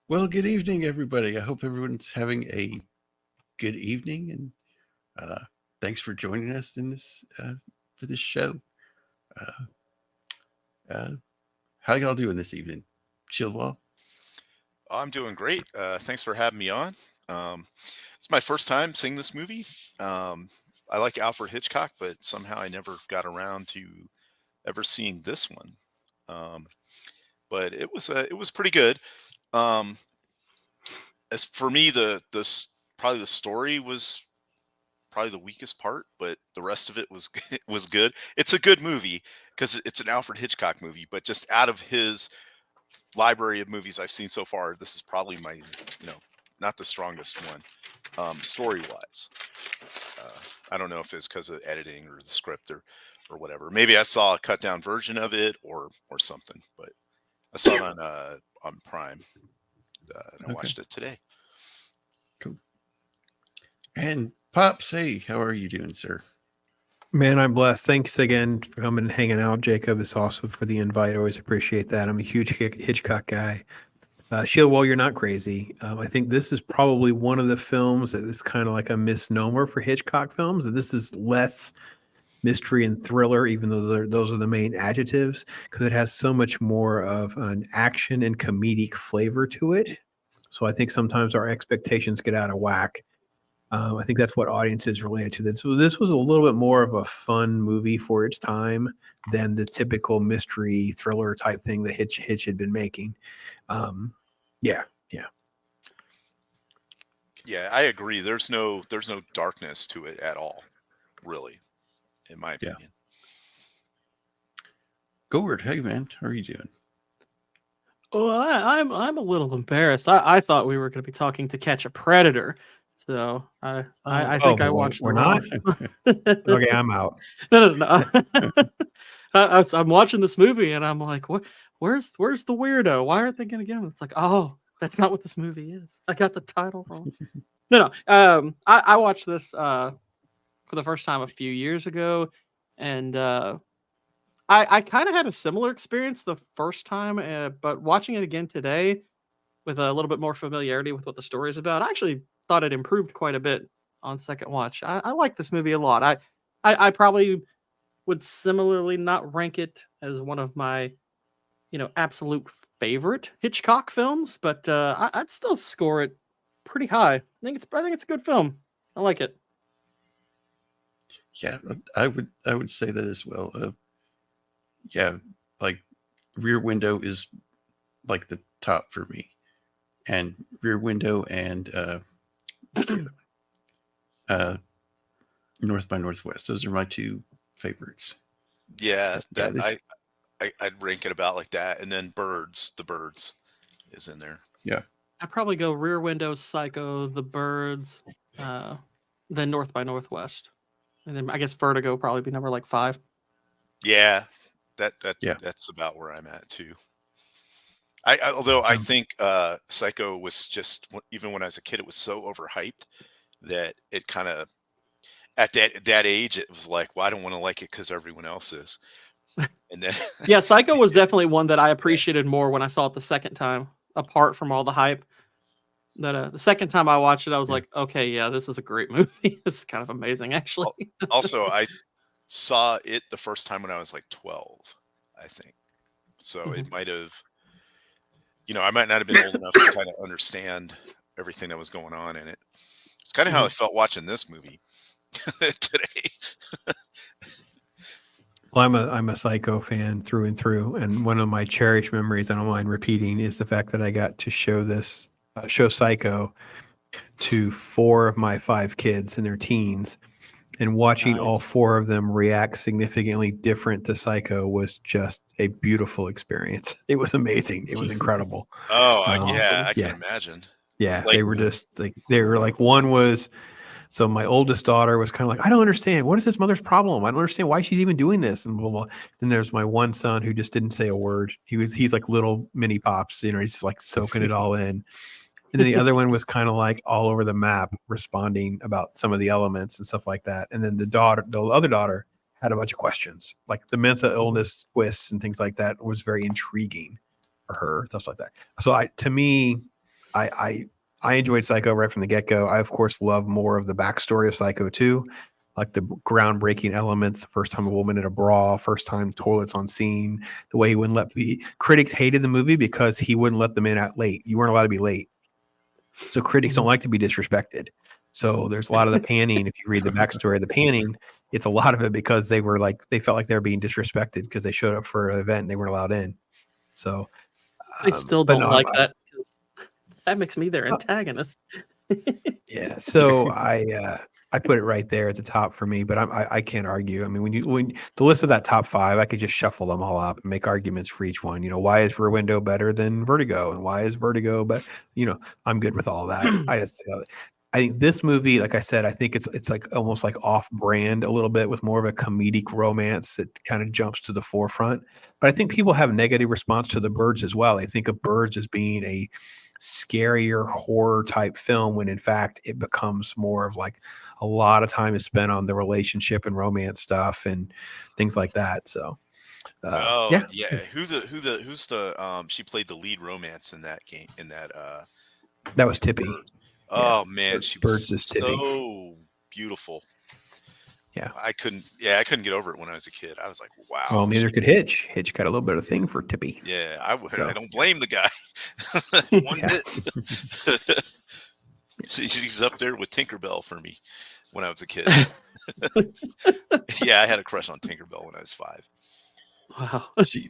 Well, good evening, everybody. I hope everyone's having a good evening, and uh, thanks for joining us in this for this show. Uh, uh, how y'all doing this evening, Shieldwall? I'm doing great. Thanks for having me on. Um, it's my first time seeing this movie. Um, I like Alfred Hitchcock, but somehow I never got around to ever seeing this one. Um, but it was pretty good. Um, as for me, probably the story was probably the weakest part, but the rest of it was was good. It's a good movie because it's an Alfred Hitchcock movie, but just out of his library of movies I've seen so far, this is probably my, not the strongest one, story wise. Uh, I don't know if it's because of editing or the script or whatever. Maybe I saw a cut down version of it or something, but I saw it on Prime and I Okay, watched it today. cool. And Pops, hey, how are you doing, sir? Man, I'm blessed. Thanks again for coming and hanging out, Jacob. It's awesome for the invite. Always appreciate that. I'm a huge Hitchcock guy. Shieldwall, you're not crazy. I think this is probably one of the films that is kind of like a misnomer for Hitchcock films. That this is less mystery and thriller, even though those are the main adjectives, because it has so much more of an action and comedic flavor to it. So I think sometimes our expectations get out of whack. I think that's what audiences related to this. So this was a little bit more of a fun movie for its time than the typical mystery thriller type thing that Hitch had been making. Um, yeah, yeah, Yeah, I agree. There's no darkness to it at all, really, in my Yeah, opinion. Gourd, hey man, how are you doing? Well, I'm a little embarrassed. I thought we were going to be talking To Catch a Predator, so I Oh, think I watched the we're not. wrong. no, Okay, I'm out. no, no. I'm watching this movie and I'm like, what? Where's the weirdo? Why aren't they going to get him? It's like, oh, that's not what this movie is. I got the title wrong. No, no. I watched this for the first time a few years ago, and I kind of had a similar experience the first time, but watching it again today with a little bit more familiarity with what the story is about, I actually thought it improved quite a bit on second watch. I like this movie a lot. I probably would similarly not rank it as one of my absolute favorite Hitchcock films, but I'd still score it pretty high. I think it's a good film. I like it. Yeah, I would say that as well. Yeah, like Rear Window is like the top for me, and Rear Window and what's the other one? North by Northwest. Those are my two favorites. Yeah, Yeah, that this. I'd rank it about like that, and then the birds is in there. Yeah, I'd probably go Rear Window, Psycho, The Birds, uh, then North by Northwest, and then I guess Vertigo probably be number like five. Yeah, that yeah, that's about where I'm at too. Although I think Psycho was just even when I was a kid, it was so overhyped that it kind of at that age it was like, well, I don't want to like it because everyone else is, and then Yeah, Psycho was definitely one that I yeah, appreciated more when I saw it the second time, apart from all the hype. That the second time I watched it, I was yeah. like, okay, yeah, this is a great movie. This is kind of amazing, actually. Also, I saw it the first time when I was like 12, I think. So it Mhm. might have, I might not have been old enough to kind of understand everything that was going on in it. It's kind of how I Mhm. felt watching this movie today. Well, I'm a Psycho fan through and through, and one of my cherished memories I don't mind repeating is the fact that I got to show Psycho to four of my five kids in their teens, and watching all Nice. four of them react significantly different to Psycho was just a beautiful experience. It was amazing. It was incredible. Oh, Um, yeah, Awesome. I can yeah, imagine. yeah, Like, they were just like one was so my oldest daughter was kind of like, I don't understand. What is his mother's problem? I don't understand why she's even doing this and blah, blah. Then there's my one son who just didn't say a word. He's like little mini pops, he's like soaking it all in. And then the other one was kind of like all over the map, responding about some of the elements and stuff like that. And then the other daughter had a bunch of questions, like the mental illness twists and things like that was very intriguing for her, stuff like that. So to me, I enjoyed Psycho right from the get go. I of course love more of the backstory of Psycho 2, like the groundbreaking elements. The first time a woman in a bra, first time toilets on scene. The way he wouldn't let critics hated the movie because he wouldn't let them in at late. You weren't allowed to be late. So critics don't like to be disrespected. So there's a lot of the panning. If you read the backstory of the panning, it's a lot of it because they felt like they were being disrespected because they showed up for an event and they weren't allowed in. So I still but don't no, like that. That makes me their antagonist. Yeah. So I put it right there at the top for me, but I can't argue. I mean, when the list of that top 5, I could just shuffle them all up and make arguments for each one. Why is Rear Window better than Vertigo, and why is Vertigo? But I'm good with all that. I think this movie, like I said, I think it's like almost like off-brand a little bit with more of a comedic romance that kind of jumps to the forefront. But I think people have negative response to The Birds as well. They think of Birds as being a scarier horror type film when in fact it becomes more of like a lot of time is spent on the relationship and romance stuff and things like that. So yeah. Who's the she played the lead romance in that game that was Tippy. Oh man, she Birds was is Tippy. so beautiful. Yeah. I couldn't get over it when I was a kid. I was like, wow. Well, neither could Hitch. Hitch got a little bit of a thing for Tippy. Yeah, I don't blame the guy. One bit. She's up there with Tinkerbell for me when I was a kid. Yeah, I had a crush on Tinkerbell when I was 5. Wow. See,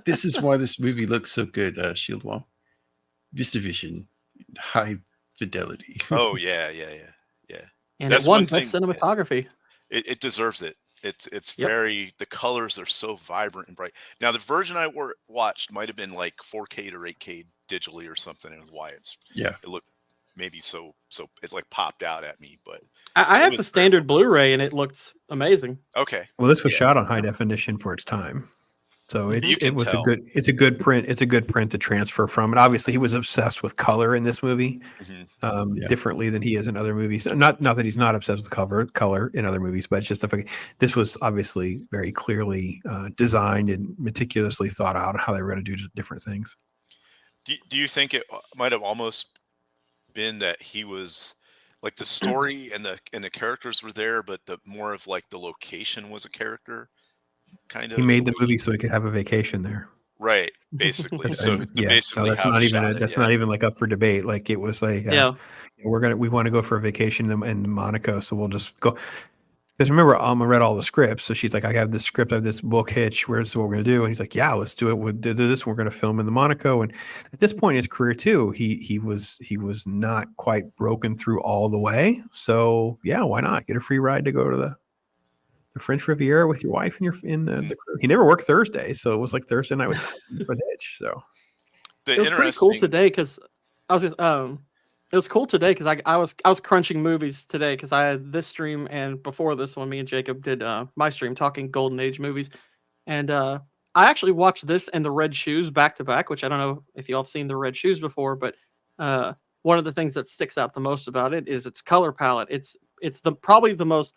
this is why this movie looks so good, Shieldwall. VistaVision, high fidelity. Oh yeah. And That's it won one thing. best cinematography. It deserves it. It's very, the colors are so vibrant and bright. Now the version I watched might have been like 4K or 8K digitally or something, and why it looked maybe so it's like popped out at me. But I have the standard Blu-ray and it looks amazing. Okay. Well, this was shot on high definition for its time. So it's a good print. It's a good print to transfer from. And obviously he was obsessed with color in this movie, differently than he is in other movies. Not that he's not obsessed with color in other movies, but it's just the fact this was obviously very clearly designed and meticulously thought out how they were going to do different things. Do you think it might have almost been that he was like the story and the characters were there, but the more of like the location was a character? Kind of. He made the movie so he could have a vacation there. Right, basically. That's not even like up for debate. Like it was like, we want to go for a vacation in Monaco, so we'll just go. Because remember, Alma read all the scripts, so she's like, I have this script, I have this book, Hitch. Where's what we're gonna do? And he's like, yeah, let's do it. We'll do this. We're gonna film in the Monaco. And at this point in his career too, he was not quite broken through all the way. So yeah, why not get a free ride to go to the French Riviera with your wife and the crew. He never worked Thursday, so it was like Thursday night with Hitch. So it was pretty cool today because I was. It was cool today because I was crunching movies today because I had this stream, and before this one, me and Jacob did my stream talking Golden Age movies, and I actually watched this and The Red Shoes back to back, which I don't know if you all have seen The Red Shoes before, but one of the things that sticks out the most about it is its color palette. It's probably the most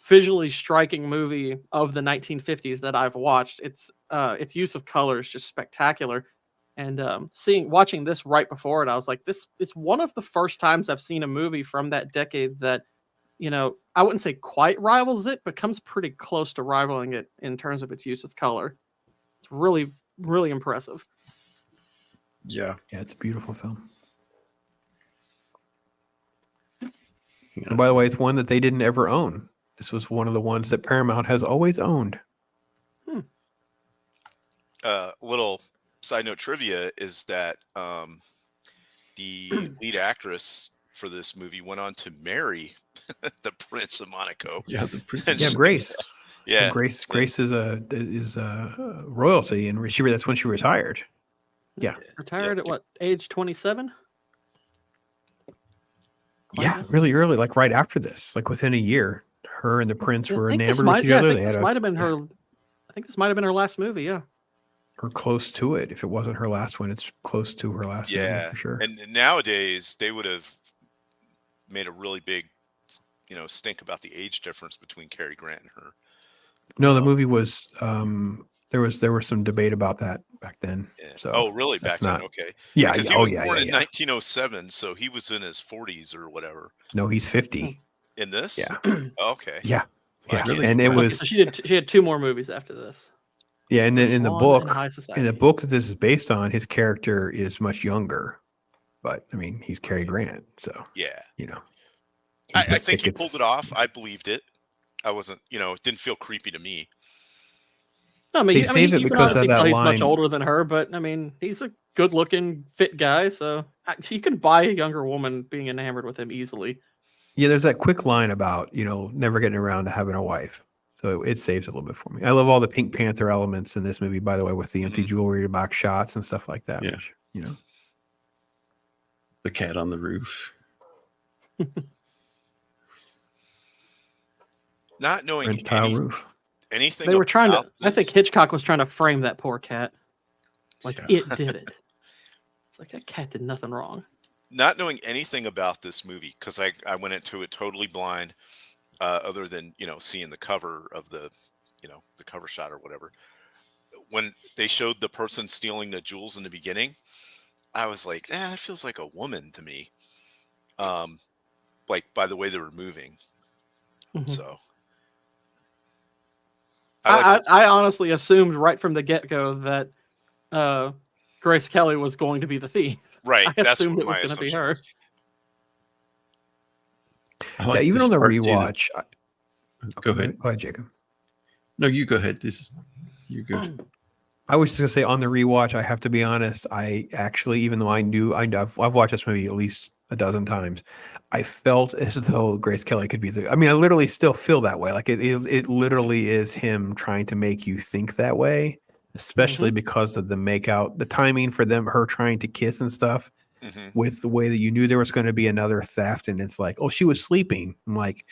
visually striking movie of the 1950s that I've watched. Its use of color is just spectacular. And watching this right before it, I was like, this is one of the first times I've seen a movie from that decade that, I wouldn't say quite rivals it, but comes pretty close to rivaling it in terms of its use of color. It's really, really impressive. Yeah, it's a beautiful film. And by the way, it's one that they didn't ever own. This was one of the ones that Paramount has always owned. Little side note trivia is that the lead actress for this movie went on to marry the Prince of Monaco. Yeah, the Prince. Yeah, Grace. Yeah, Grace is a royalty, and that's when she retired. Yeah, retired at what age? 27. Yeah, really early, like right after this, like within a year. Her and the Prince were enamored with each other. I think this might have been her. I think this might have been her last movie. Yeah, or close to it. If it wasn't her last one, it's close to her last movie for sure. And nowadays, they would have made a really big, stink about the age difference between Cary Grant and her. No, the movie was. The There was some debate about that back then. Yeah. So Oh, really? that's Back then? not. Okay. Yeah. Because Yeah. he Oh was yeah. born Yeah. in Yeah. 1907, so he was in his 40s or whatever. No, he's 50. In this? Yeah. Okay. Yeah. Well, I Yeah. can't Really? And it do that. Okay, was. so she had two more movies after this. Yeah. And then in the Swan and book, High in Society. the book that this is based on, his character is much younger. But I mean, he's Cary Grant, so Yeah. you know. I think he pulled it off. I believed it. I wasn't, it didn't feel creepy to me. No, I mean, They you save it can because of honestly that tell he's much line. older than her, but I mean, he's a good-looking, fit guy, so you could buy a younger woman being enamored with him easily. Yeah, there's that quick line about, never getting around to having a wife. So it saves it a little bit for me. I love all the Pink Panther elements in this movie, by the way, with the empty jewelry box shots and stuff like that. Yeah. Which, The cat on the roof. Not knowing French tile roof. anything. They were trying to. about I think this- Hitchcock was trying to frame that poor cat, like Yeah. it did it. It's like that cat did nothing wrong. Not knowing anything about this movie, because I went into it totally blind, other than seeing the cover of the the cover shot or whatever. When they showed the person stealing the jewels in the beginning, I was like, it feels like a woman to me. Like by the way they were moving. Mhm. So I honestly assumed right from the get-go that Grace Kelly was going to be the thief. right. I That's assumed what it was my going to be assumption her. was. I like even this on the part, too, that- rewatch. Go ahead. Go ahead, Jacob. No, you go ahead. You're good. I was just gonna say on the rewatch, I have to be honest. I actually, even though I've watched this movie at least a dozen times, I felt as though Grace Kelly could be I mean, I literally still feel that way. Like it literally is him trying to make you think that way, especially because of the makeout, the timing for her trying to kiss and stuff, with the way that you knew there was going to be another theft, and it's like, oh, she was sleeping. I'm like,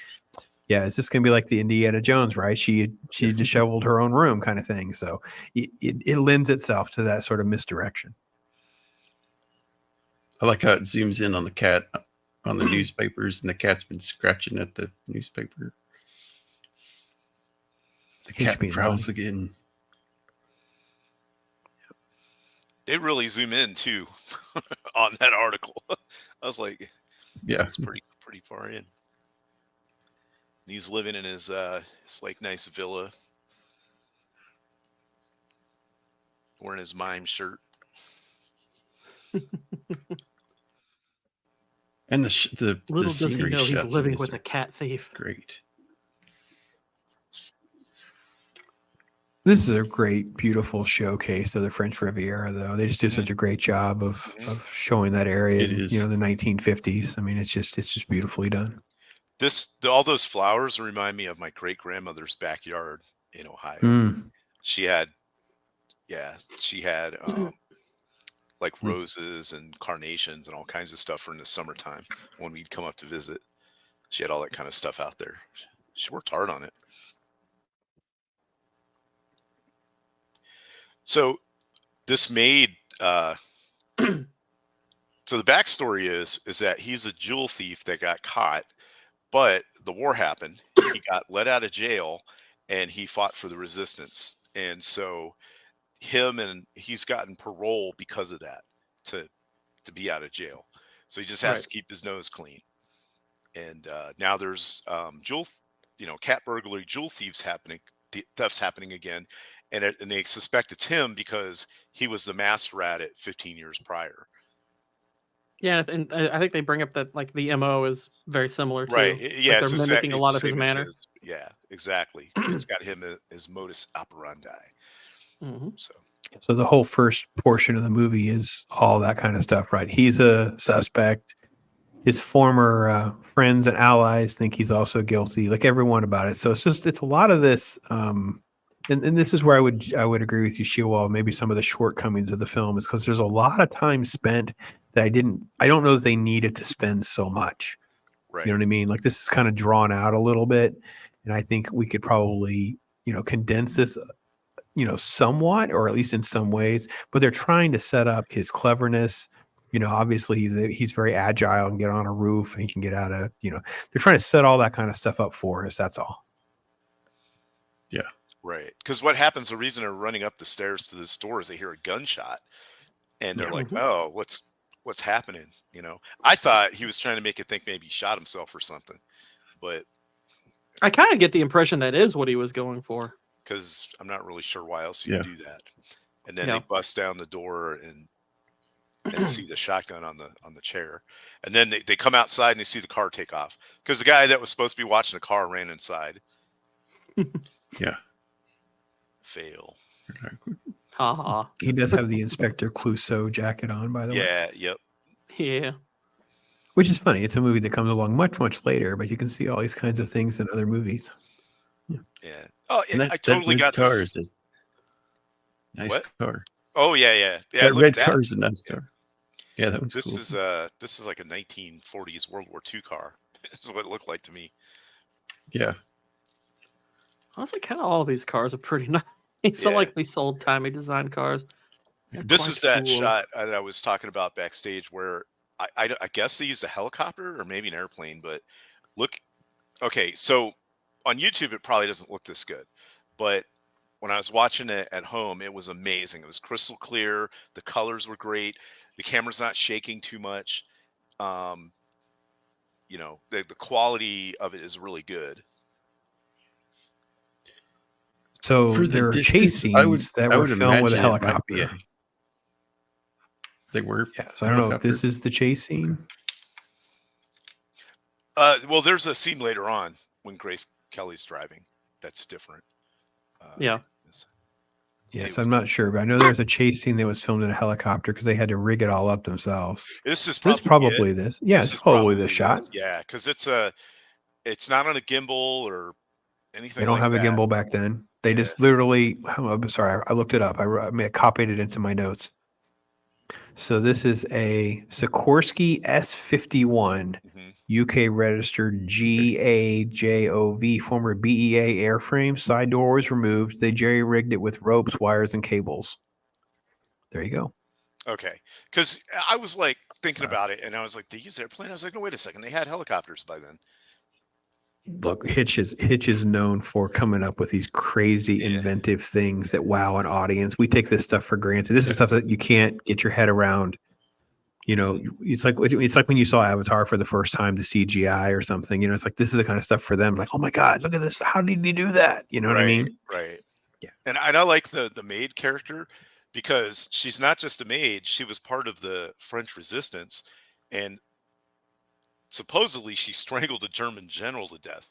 yeah, is this going to be like the Indiana Jones, right? She disheveled her own room kind of thing. So it lends itself to that sort of misdirection. I like how it zooms in on the cat on the newspapers, and the cat's been scratching at the newspaper. The cat HP prowls again. They really zoom in too on that article. I was like, Yeah. it's pretty far in. And he's living in his like nice villa, wearing his mime shirt. And the Little does he scenery know he's shots in living this with are a cat thief. great. This is a great, beautiful showcase of the French Riviera, though. They just do such a great job of showing that area. It in, is. the 1950s. I mean, it's just beautifully done. All those flowers remind me of my great grandmother's backyard in Ohio. Mm. She had like roses and carnations and all kinds of stuff in the summertime when we'd come up to visit. She had all that kind of stuff out there. She worked hard on it. So this made so the backstory is that he's a jewel thief that got caught, but the war happened. He got let out of jail and he fought for the resistance. And so he's gotten parole because of that to be out of jail. So he just has to keep his nose clean. And now there's cat burglary, jewel thefts happening again. And they suspect it's him because he was the master at it 15 years prior. Yeah, and I think they bring up that like the MO is very similar too. Right. Yeah. Like they're mimicking a lot of his manner. Yeah, exactly. It's got him as modus operandi. So the whole first portion of the movie is all that kind of stuff, right? He's a suspect. His former friends and allies think he's also guilty, like everyone about it. So it's a lot of this. And this is where I would agree with you, Shieldwall. Maybe some of the shortcomings of the film is because there's a lot of time spent that I don't know that they needed to spend so much. Right. You know what I mean? Like this is kind of drawn out a little bit, and I think we could probably condense this somewhat, or at least in some ways. But they're trying to set up his cleverness. Obviously he's very agile and get on a roof and he can get out of. They're trying to set all that kind of stuff up for us. That's all. Yeah. Right. Because what happens, the reason they're running up the stairs to the store is they hear a gunshot and they're Yeah. like, Mhm. oh, what's happening? I thought he was trying to make it think maybe he shot himself or something, but I kind of get the impression that is what he was going for. because I'm not really sure why else you Yeah. do that. And then Yeah. they bust down the door and see the shotgun on the chair. And then they come outside and they see the car take off. Because the guy that was supposed to be watching the car ran inside. Yeah. Fail. Haha. He does have the Inspector Clouseau jacket on, by the way, Yeah, yep. Yeah. which is funny. It's a movie that comes along much, much later, but you can see all these kinds of things in other movies. Yeah. Oh, And I totally red got car is a nice What? car. Oh yeah. That Look red at that. car is a nice car. Yeah, that one's This cool. is like a 1940s World War II car. This is what it looked like to me. Yeah. Honestly, kind of all of these cars are pretty nice. I Yeah. like these old timey design cars. They're This quite is that cool. shot that I was talking about backstage where I guess they used a helicopter or maybe an airplane, but look, okay, so on YouTube it probably doesn't look this good, but when I was watching it at home, it was amazing. It was crystal clear. The colors were great. The camera's not shaking too much. Um, the quality of it is really good. So For the there are chase distance, scenes that were filmed with a imagine it might be helicopter. they were. Yeah, so I don't know if this is the chase scene. Well, there's a scene later on when Grace Kelly's driving. That's different. Yeah. Yes, I'm not sure, but I know there's a chase scene that was filmed in a helicopter because they had to rig it all up themselves. This is It's probably probably this. Yeah, This it's is probably it. the shot. Yeah, because it's not on a gimbal or anything. They don't like have a that. gimbal back then. They Yeah. just literally. I'm sorry, I looked it up. I copied it into my notes. So this is a Sikorsky S51 Mhm. UK registered GAJOV, former BEA airframe. Side door was removed. They jerry rigged it with ropes, wires, and cables. There you go. Okay, because I was like thinking about it, and I was like, they use airplane. I was like, no, wait a second, they had helicopters by then. Look, Hitch is known for coming up with these crazy, Yeah. inventive things that wow an audience. We take this stuff for granted. This is stuff that you can't get your head around. It's like when you saw Avatar for the first time, the CGI or something. It's like this is the kind of stuff for them. Like, oh my God, look at this! How did he do that? You know what I mean? Right. Yeah. And I like the maid character because she's not just a maid; she was part of the French Resistance, and supposedly she strangled a German general to death.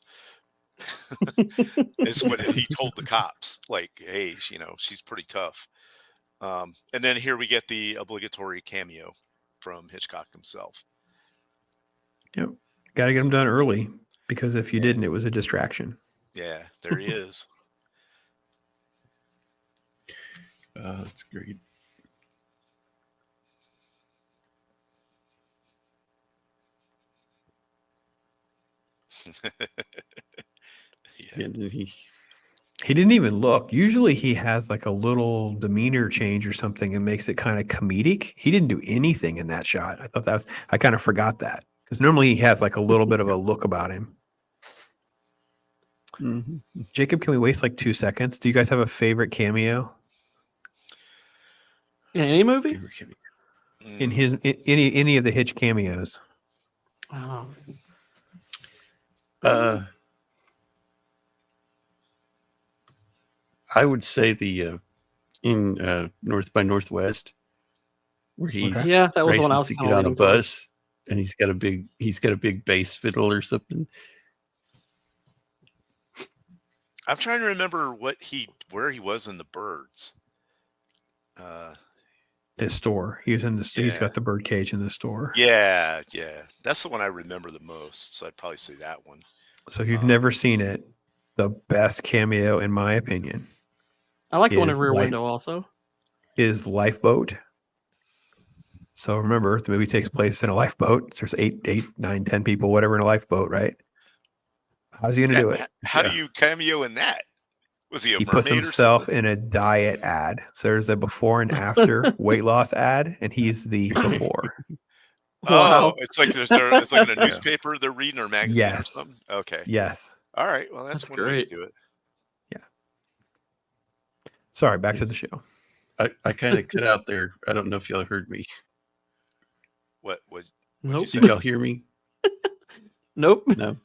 Is what he told the cops. Like, hey, she's pretty tough. And then here we get the obligatory cameo from Hitchcock himself. Yep. Got to get them done early because if you didn't, it was a distraction. Yeah, there he is. That's great. Yeah. And then He didn't even look. Usually he has like a little demeanor change or something and makes it kind of comedic. He didn't do anything in that shot. I kind of forgot that because normally he has like a little bit of a look about him. Mhm. Jacob, can we waste like 2 seconds? Do you guys have a favorite cameo In any movie? in any of the Hitch cameos? Oh, I would say the in North by Northwest, where he's Okay. yeah, that was the one I racing was to kind get of on a leaning towards. bus, and he's got a big bass fiddle or something. I'm trying to remember where he was in the birds. His store. He was in the. He's Yeah. got the bird cage in the store. Yeah, that's the one I remember the most. So I'd probably say that one. So if you've never seen it, the best cameo, in my opinion, I like the one in is Rear like- Window also. is Lifeboat. So remember, the movie takes place in a lifeboat. There's 8, 9, 10 people, whatever, in a lifeboat, right? How's he going to do it? How Yeah. do you cameo in that? Was he a He mermaid puts or himself something? in a diet ad. So there's a before and after weight loss ad, and he's the before. Oh, it's like it's like in a Yeah. newspaper they're reading or magazine or Yes. something. Okay. Yes. All right. Well, that's That's one way to great. do it. Yeah. Sorry, back to the show. I kind of cut out there. I don't know if y'all heard me. What Nope. say? Did y'all hear me? Nope. No.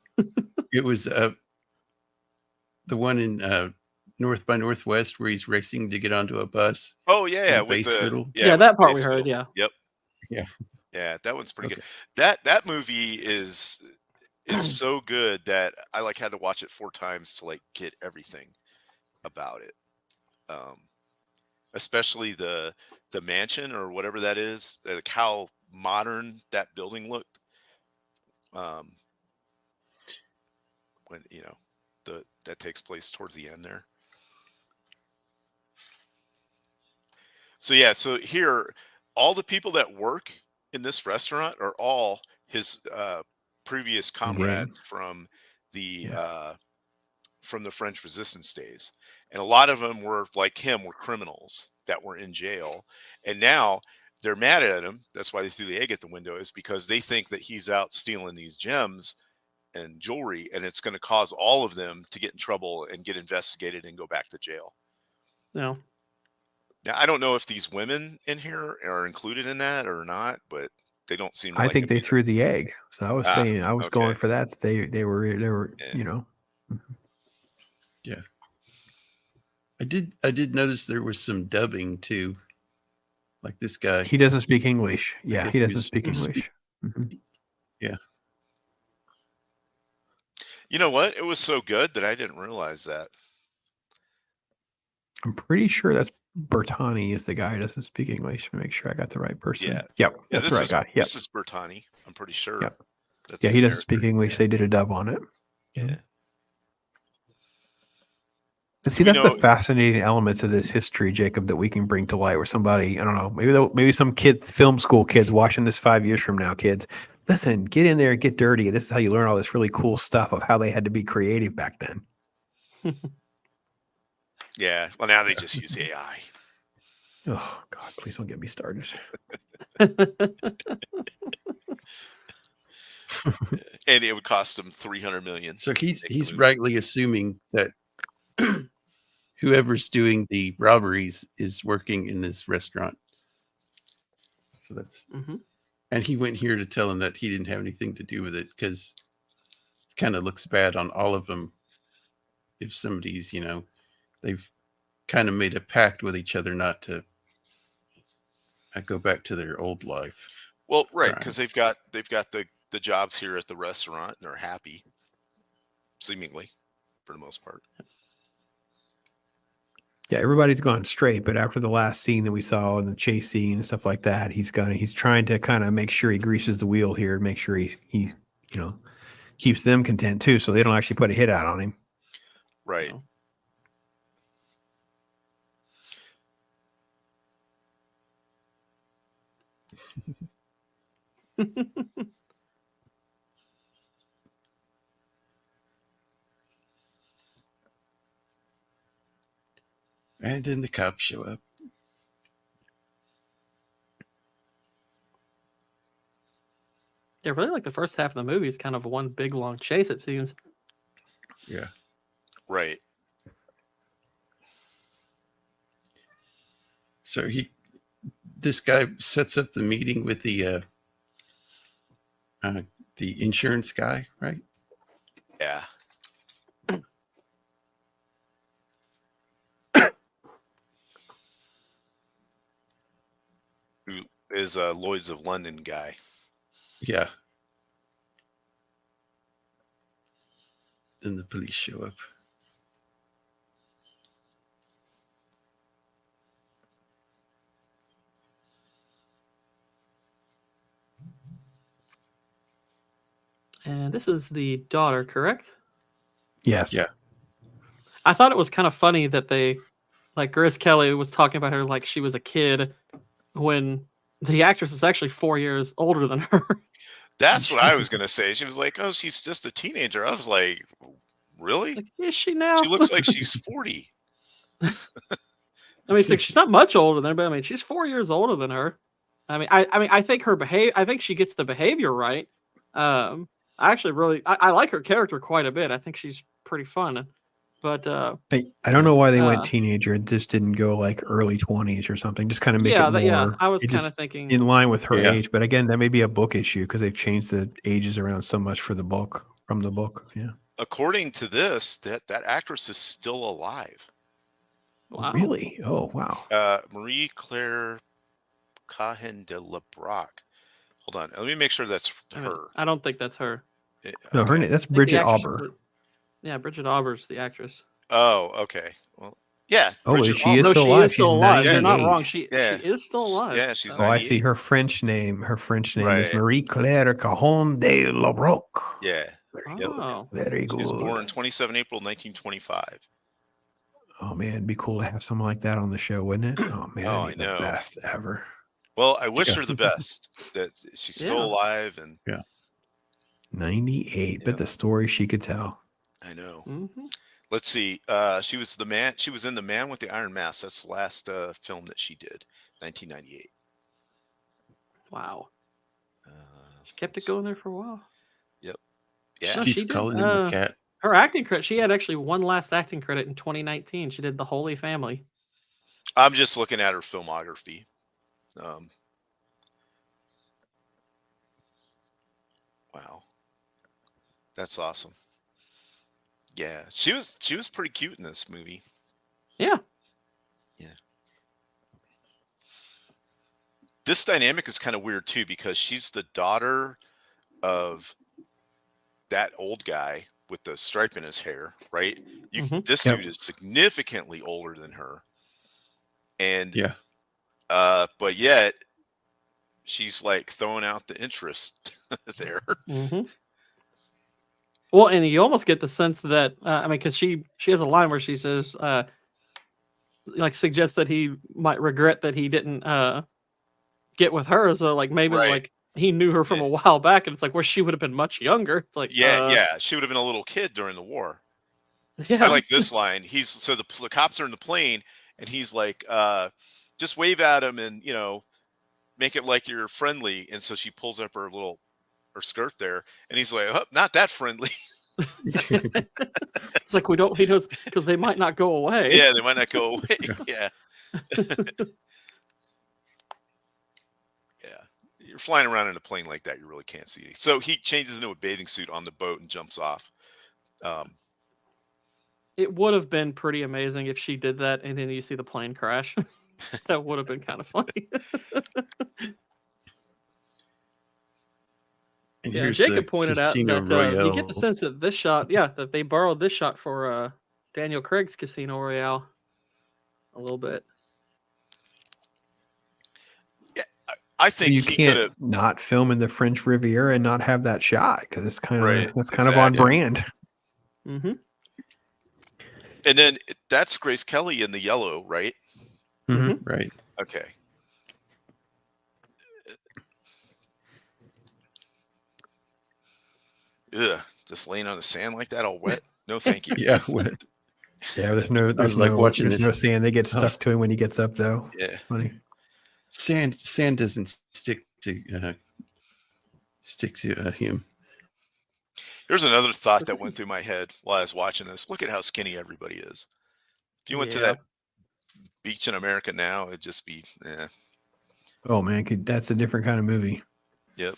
It was the one in North by Northwest where he's racing to get onto a bus. Oh yeah, the with bass the fiddle? Yeah, with that the part we bass heard. fiddle. Yeah. Yep. Yeah. Yeah, that one's pretty Okay. good. That movie is so good that I like had to watch it 4 times to like get everything about it. Especially the mansion or whatever that is, like how modern that building looked. When that takes place towards the end there. So yeah, so here, all the people that work in this restaurant are all his previous comrades from the French Resistance days, and a lot of them were like him, were criminals that were in jail, and now they're mad at him. That's why they threw the egg at the window, is because they think that he's out stealing these gems and jewelry, and it's going to cause all of them to get in trouble and get investigated and go back to jail. No. Now, I don't know if these women in here are included in that or not, but they don't seem. I like think them they either. threw the egg. So I was saying, I was going okay. for that. They were, Yeah. you know. Yeah. I did notice there was some dubbing too. Like this guy. He doesn't speak English. Yeah, guess he he doesn't was- speak English. Mhm. Yeah. You know what? It was so good that I didn't realize that. I'm pretty sure that's Bertani is the guy who doesn't speak English. Make sure I got the right person. Yeah. Yep, Yeah, that's this the right is guy. Yep. this is Bertani. I'm pretty sure. Yep. That's Yeah, the he doesn't speak character. English. Yeah. They did a dub on it. Yeah. But see, We that's the know- fascinating elements of this history, Jacob, that we can bring to light. Where somebody, I don't know, maybe some film school kids watching this 5 years from now, kids, listen, get in there and get dirty. This is how you learn all this really cool stuff of how they had to be creative back then. Yeah. Well, now they just use AI. Oh God, please don't get me started. And it would cost them $300 million. So he's Make the movie. rightly assuming that whoever's doing the robberies is working in this restaurant. So that's Mhm. and he went here to tell him that he didn't have anything to do with it because it kind of looks bad on all of them. If somebody's, they've kind of made a pact with each other not to go back to their old life. Well, right, Right. because they've got the jobs here at the restaurant and they're happy, seemingly, for the most part. Yeah, everybody's gone straight, but after the last scene that we saw and the chase scene and stuff like that, he's trying to kind of make sure he greases the wheel here and make sure he keeps them content too, so they don't actually put a hit out on him. Right. No. And then the cops show up. Yeah, really, like the first half of the movie is kind of one big long chase. It seems. Yeah. Right. So this guy sets up the meeting with the insurance guy, right? Yeah. Who is a Lloyd's of London guy. Yeah. Then the police show up. And this is the daughter, correct? Yes. Yeah. I thought it was kind of funny that they, like, Grace Kelly was talking about her like she was a kid when the actress is actually 4 years older than her. That's what I was going to say. She was like, oh, she's just a teenager. I was like, really? Like, is she now? She looks like she's 40. I mean, it's like she's not much older than her, but I mean, she's 4 years older than her. I mean, I think I think she gets the behavior right. I actually really, I like her character quite a bit. I think she's pretty fun, But I don't know why they went Uh, teenager. It just didn't go like early 20s or something. Just kind of make yeah, it more. I was it kind just of thinking. in line with her Yeah. age. But again, that may be a book issue because they've changed the ages around so much for the book from the book. Yeah. According to this, that actress is still alive. Wow. Really? Oh, wow. Marie Claire Cahen de Lebrac. Hold on, let me make sure that's her. I don't think that's her. No, her Okay. name, that's I think the Bridget actress is Auber. Yeah, Bridget Auber's the actress. Oh, okay. Well, yeah. Oh, Bridget she is No, still she alive. is still She's alive. You're not 98. wrong. She Yeah. is still alive. Yeah, she's Oh, I see. 98. Her French name. Her French name is Right. Marie Claire Cajon de Labroc. Yeah. Very Oh. good. Very She was good. born 27 April 1925. Oh man, it'd be cool to have someone like that on the show, wouldn't it? Oh man, Oh, that'd be I the know. best ever. Well, I wish Yeah. her the best. That she's still Yeah. alive, and 98, but Yeah. the story she could tell. I know. Mm-hmm. Let's see. She was She was in The Man with the Iron Mask. That's the last film that she did, 1998. Wow. Uh, She kept it going there for a while. Yep. No, Yeah. she Keeps did, calling him the cat. Her acting credit. She had actually one last acting credit in 2019. She did The Holy Family. I'm just looking at her filmography. Wow, that's awesome. Yeah, she was pretty cute in this movie. Yeah. This dynamic is kind of weird too because she's the daughter of that old guy with the stripe in his hair, right? This Yep. dude is significantly older than her, and Yeah. but yet she's like throwing out the interest there. Mm-hmm. Well, and you almost get the sense that I mean, because she has a line where she says, like, suggests that he might regret that he didn't get with her. So, like, maybe Right. like he knew her from a while back, and it's like where she would have been much younger. It's like, Yeah, she would have been a little kid during the war. yeah. I like this line. The cops are in the plane, and he's like, just wave at him and make it like you're friendly. And so she pulls up her skirt there, and he's like, oh, not that friendly. It's like he knows because they might not go away. Yeah, they might not go away. Yeah. Yeah. You're flying around in a plane like that, you really can't see it. So he changes into a bathing suit on the boat and jumps off. It would have been pretty amazing if she did that, and then you see the plane crash. That would have been kind of funny. And Yeah, here's Jacob the pointed out Casino that you get Royale. the sense that this shot, that they borrowed this shot for Daniel Craig's Casino Royale a little bit. Yeah, I think You he can't could've- not film in the French Riviera and not have that shot because it's kind of Right, that's kind of on exactly. brand. Mm-hmm. And then that's Grace Kelly in the yellow, right? Mhm. Right. Okay. Ugh, just laying on the sand like that, all wet. No, thank you. Yeah. What? Yeah, there's like no, watching there's this- no sand. They get stuck to him when he gets up, though. Yeah. It's funny. Sand doesn't stick to him. Here's another thought that went through my head while I was watching this. Look at how skinny everybody is. If you went to Yeah. that beach in America now, it'd just be, Oh man, that's a different kind of movie. Yep.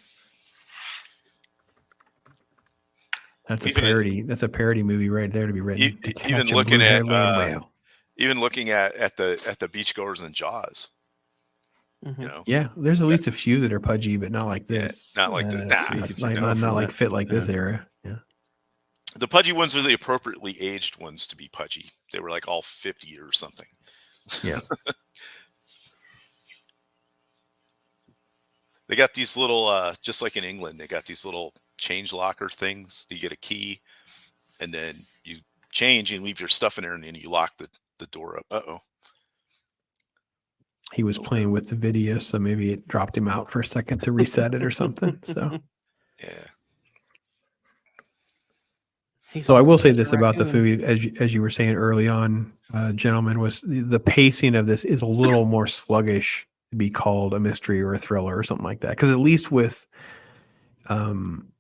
That's a Even parody. That's a parody movie right there to be written. To even catch a looking at, blue-headed whale. Even looking at the beachgoers in Jaws, Mm-hmm. Yeah, there's at least a few that are pudgy, but not like Yeah, this. not like this. Nah, not, no, not like that. fit like this Yeah. era. Yeah. the pudgy ones are the appropriately aged ones to be pudgy. They were like all 50 or something. Yeah. They got these little, just like in England, they got these little change locker things. You get a key, and then you change and leave your stuff in there, and then you lock the door up. Uh-oh. He was playing with the video, so maybe it dropped him out for a second to reset it or something. So, Yeah. so I will say this about the movie, as you were saying early on, gentlemen, was the pacing of this is a little more sluggish to be called a mystery or a thriller or something like that. Because at least with some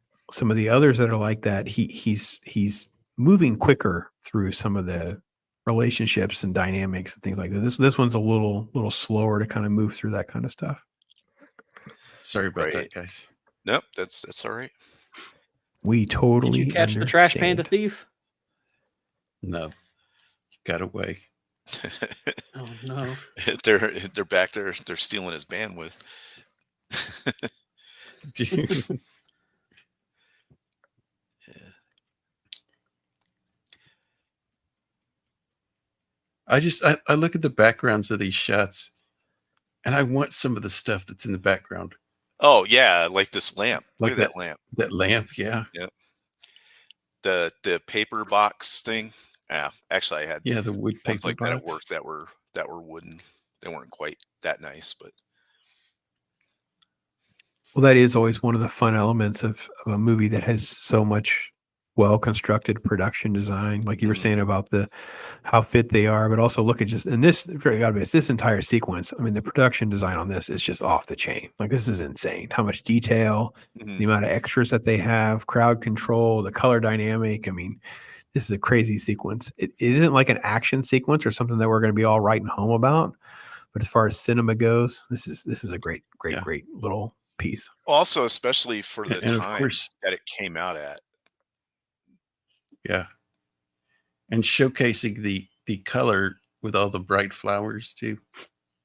of the others that are like that, he's moving quicker through some of the relationships and dynamics and things like that. This one's a little slower to kind of move through that kind of stuff. Sorry about Right. that, guys. Nope, that's all right. We totally Did you catch the trash panda understand. thief? No, got away. Oh no. They're back there. They're stealing his bandwidth. I look at the backgrounds of these shots, and I want some of the stuff that's in the background. Oh yeah, like this lamp. Look Like at that lamp. That lamp, yeah. Yep. The paper box thing. Yeah, actually, I had Yeah, the wood ones paper like that at box. work that were wooden. They weren't quite that nice, but Well, that is always one of the fun elements of a movie that has so much well-constructed production design, like you were Mhm. saying about how fit they are, but also look at just and this this entire sequence. I mean, the production design on this is just off the chain. Like this is insane. How much detail, Mhm. the amount of extras that they have, crowd control, the color dynamic. I mean, this is a crazy sequence. It isn't like an action sequence or something that we're going to be all writing home about. But as far as cinema goes, this is a great Yeah. little piece. also especially for the And of time course, that it came out at. yeah. And showcasing the color with all the bright flowers too.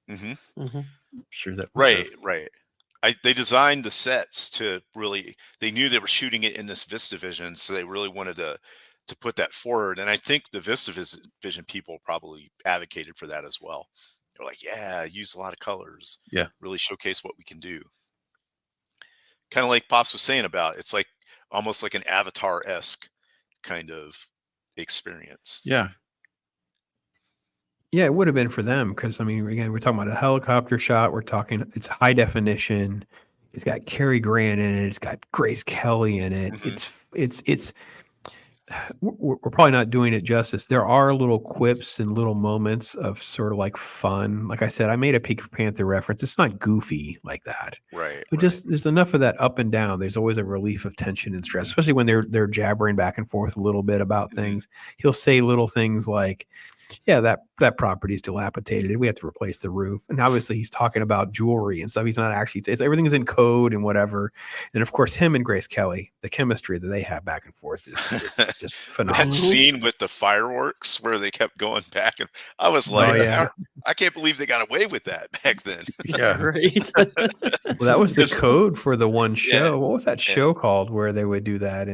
Mm-hmm. Mm-hmm. I'm sure that was Right. They designed the sets to really. They knew they were shooting it in this VistaVision, so they really wanted to put that forward. And I think the VistaVision people probably advocated for that as well. They're like, yeah, use a lot of colors. Yeah. Really showcase what we can do. Kind of like Pops was saying about, it's like almost like an Avatar-esque kind of experience. Yeah. Yeah, it would have been for them because I mean, again, we're talking about a helicopter shot. We're talking it's high definition. It's got Cary Grant in it. It's got Grace Kelly in it. Mhm. It's we're probably not doing it justice. There are little quips and little moments of sort of like fun. Like I said, I made a Pink Panther reference. It's not goofy like that, Right. but just there's enough of that up and down. There's always a relief of tension and stress, especially when they're jabbering back and forth a little bit about Mhm. things. He'll say little things like, yeah, that property is dilapidated. We have to replace the roof. And obviously he's talking about jewelry and stuff. He's not actually, it's everything's in code and whatever. And of course, him and Grace Kelly, the chemistry that they have back and forth is just phenomenal. That scene with the fireworks where they kept going back, and I was Oh, like, yeah. I can't believe they got away with that back then. Yeah. Great. Well, that was the Because- code for the one Yeah. show. What was that show called where they would do that?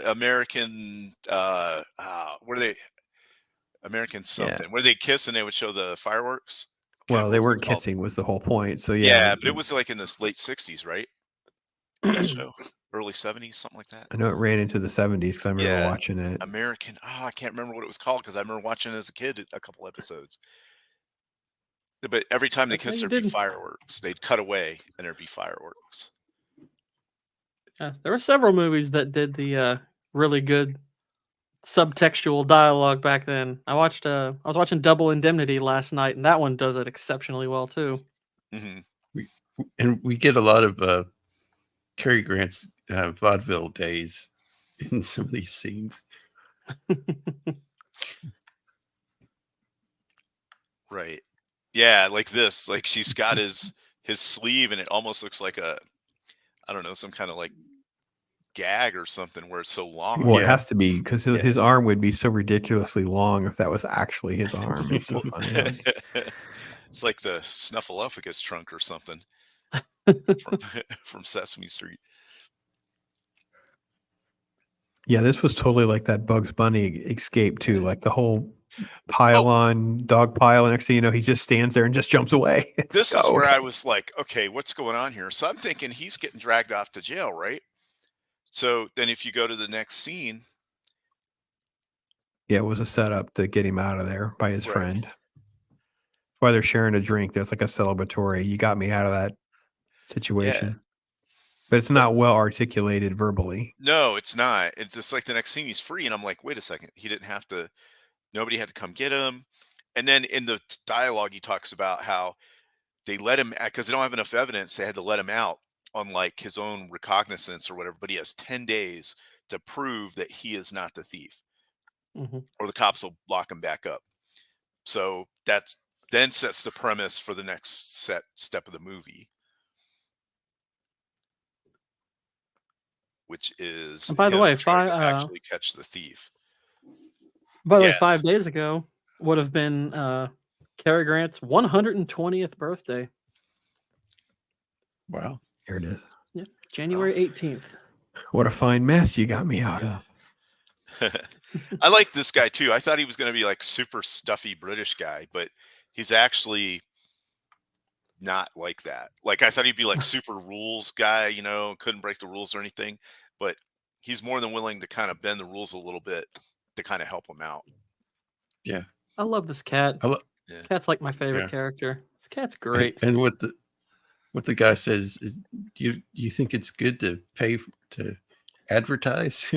American, what are they? American something, where they kiss and they would show the fireworks. Well, What they was it weren't called? kissing was the whole point. So Yeah, but it was like in the late 60s, right? Mm. That show, early 70s, something like that. I know it ran into the 70s because I remember Yeah. watching it. American. Oh, I can't remember what it was called because I remember watching it as a kid a couple episodes. But every time they Okay, kissed, you there'd be didn't. fireworks. They'd cut away and there'd be fireworks. There were several movies that did the really good subtextual dialogue back then. I was watching Double Indemnity last night, and that one does it exceptionally well too. Hmm. And we get a lot of Cary Grant's vaudeville days in some of these scenes. Right. Yeah, like this. Like she's got his sleeve, and it almost looks like I don't know, some kind of like gag or something where it's so long. Well, it Yeah. has to be because his arm would be so ridiculously long if that was actually his arm. It's so funny. It's like the Snuffleupagus trunk or something from Sesame Street. Yeah, this was totally like that Bugs Bunny escape too. Like the whole pile on dog pile. And next thing you know, he just stands there and just jumps away. This is where I was like, okay, what's going on here? So I'm thinking he's getting dragged off to jail, right? So then if you go to the next scene. Yeah, it was a setup to get him out of there by his Right. friend. While they're sharing a drink, there's like a celebratory. You got me out of that situation. But it's not well articulated verbally. No, it's not. It's just like the next scene he's free. And I'm like, wait a second. He didn't have to, nobody had to come get him. And then in the dialogue, he talks about how they let him, because they don't have enough evidence, they had to let him out on like his own recognizance or whatever. But he has 10 days to prove that he is not the thief, Mhm. or the cops will lock him back up. So that's then sets the premise for the next step of the movie, which is And by the him way, trying to actually catch the thief. Yes. 5 days ago would have been Cary Grant's 120th birthday. Wow. Here it is. Yeah, January 18th. What a fine mess you got me out of. I like this guy too. I thought he was going to be like super stuffy British guy, but he's actually not like that. Like I thought he'd be like super rules guy, you know, couldn't break the rules or anything, but he's more than willing to kind of bend the rules a little bit to kind of help him out. Yeah. I love this cat. Yeah. Cat's like my favorite Yeah. character. This cat's great. And what the guy says is, do you think it's good to pay to advertise?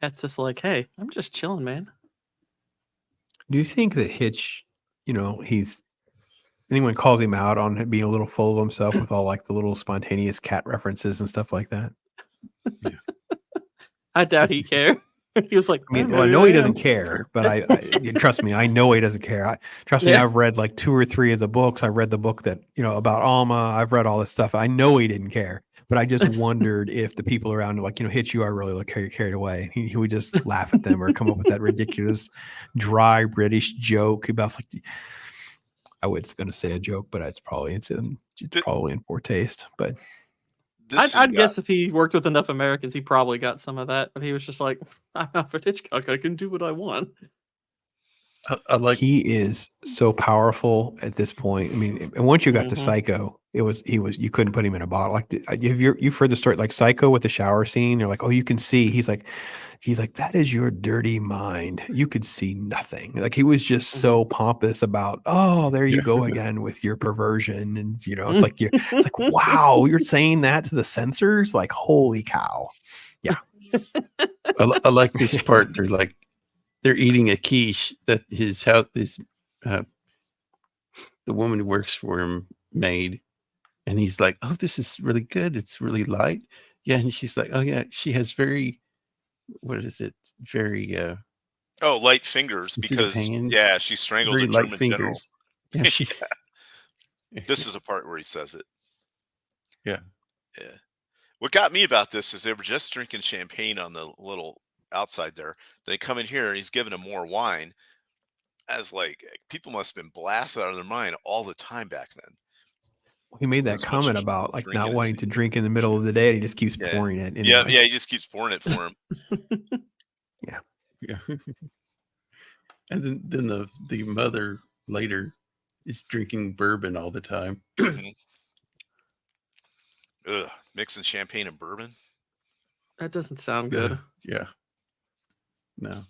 Cat's just like, hey, I'm just chilling, man. Do you think that Hitch, anyone calls him out on being a little full of himself with all like the little spontaneous cat references and stuff like that? I doubt he cared. He was like, I mean, "Oh, well, I maybe know he am." doesn't care, but I trust me, I know he doesn't care. Trust me, Yeah. I've read like 2 or 3 of the books. I read the book that, about Alma. I've read all this stuff. I know he didn't care, but I just wondered if the people around him, like, Hitch, you are really like carried away. He would just laugh at them or come up with that ridiculous, dry British joke about like, I was going to say a joke, but it's probably in poor taste. But I'd guess if he worked with enough Americans, he probably got some of that. But he was just like, I'm Alfred Hitchcock. I can do what I want. I like he is so powerful at this point. I mean, and once you got to Psycho, you couldn't put him in a bottle. Like, you've heard the story, like Psycho with the shower scene. You're like, oh, you can see. He's like, that is your dirty mind. You could see nothing. Like, he was just so pompous about, oh, there you go again with your perversion, and it's like, wow, you're saying that to the censors? Like, holy cow. Yeah. I like this part. They're eating a quiche that his house the woman who works for him made, and he's like, oh, this is really good. It's really light. Yeah. And she's like, oh yeah, she has very, what is it? Very light fingers, because hands. she strangled Very a light German fingers. general. Yeah, This is a part where he says it. Yeah. What got me about this is they were just drinking champagne on the little outside there. They come in here and he's giving them more wine. I was like, people must have been blasted out of their mind all the time back then. He made that This much comment about like not drinking wanting to drink in the middle of the day. And he just keeps pouring it. Yeah, he just keeps pouring it for him. Yeah. And then the mother later is drinking bourbon all the time. Ugh, mixing champagne and bourbon. That doesn't sound good. Yeah. No.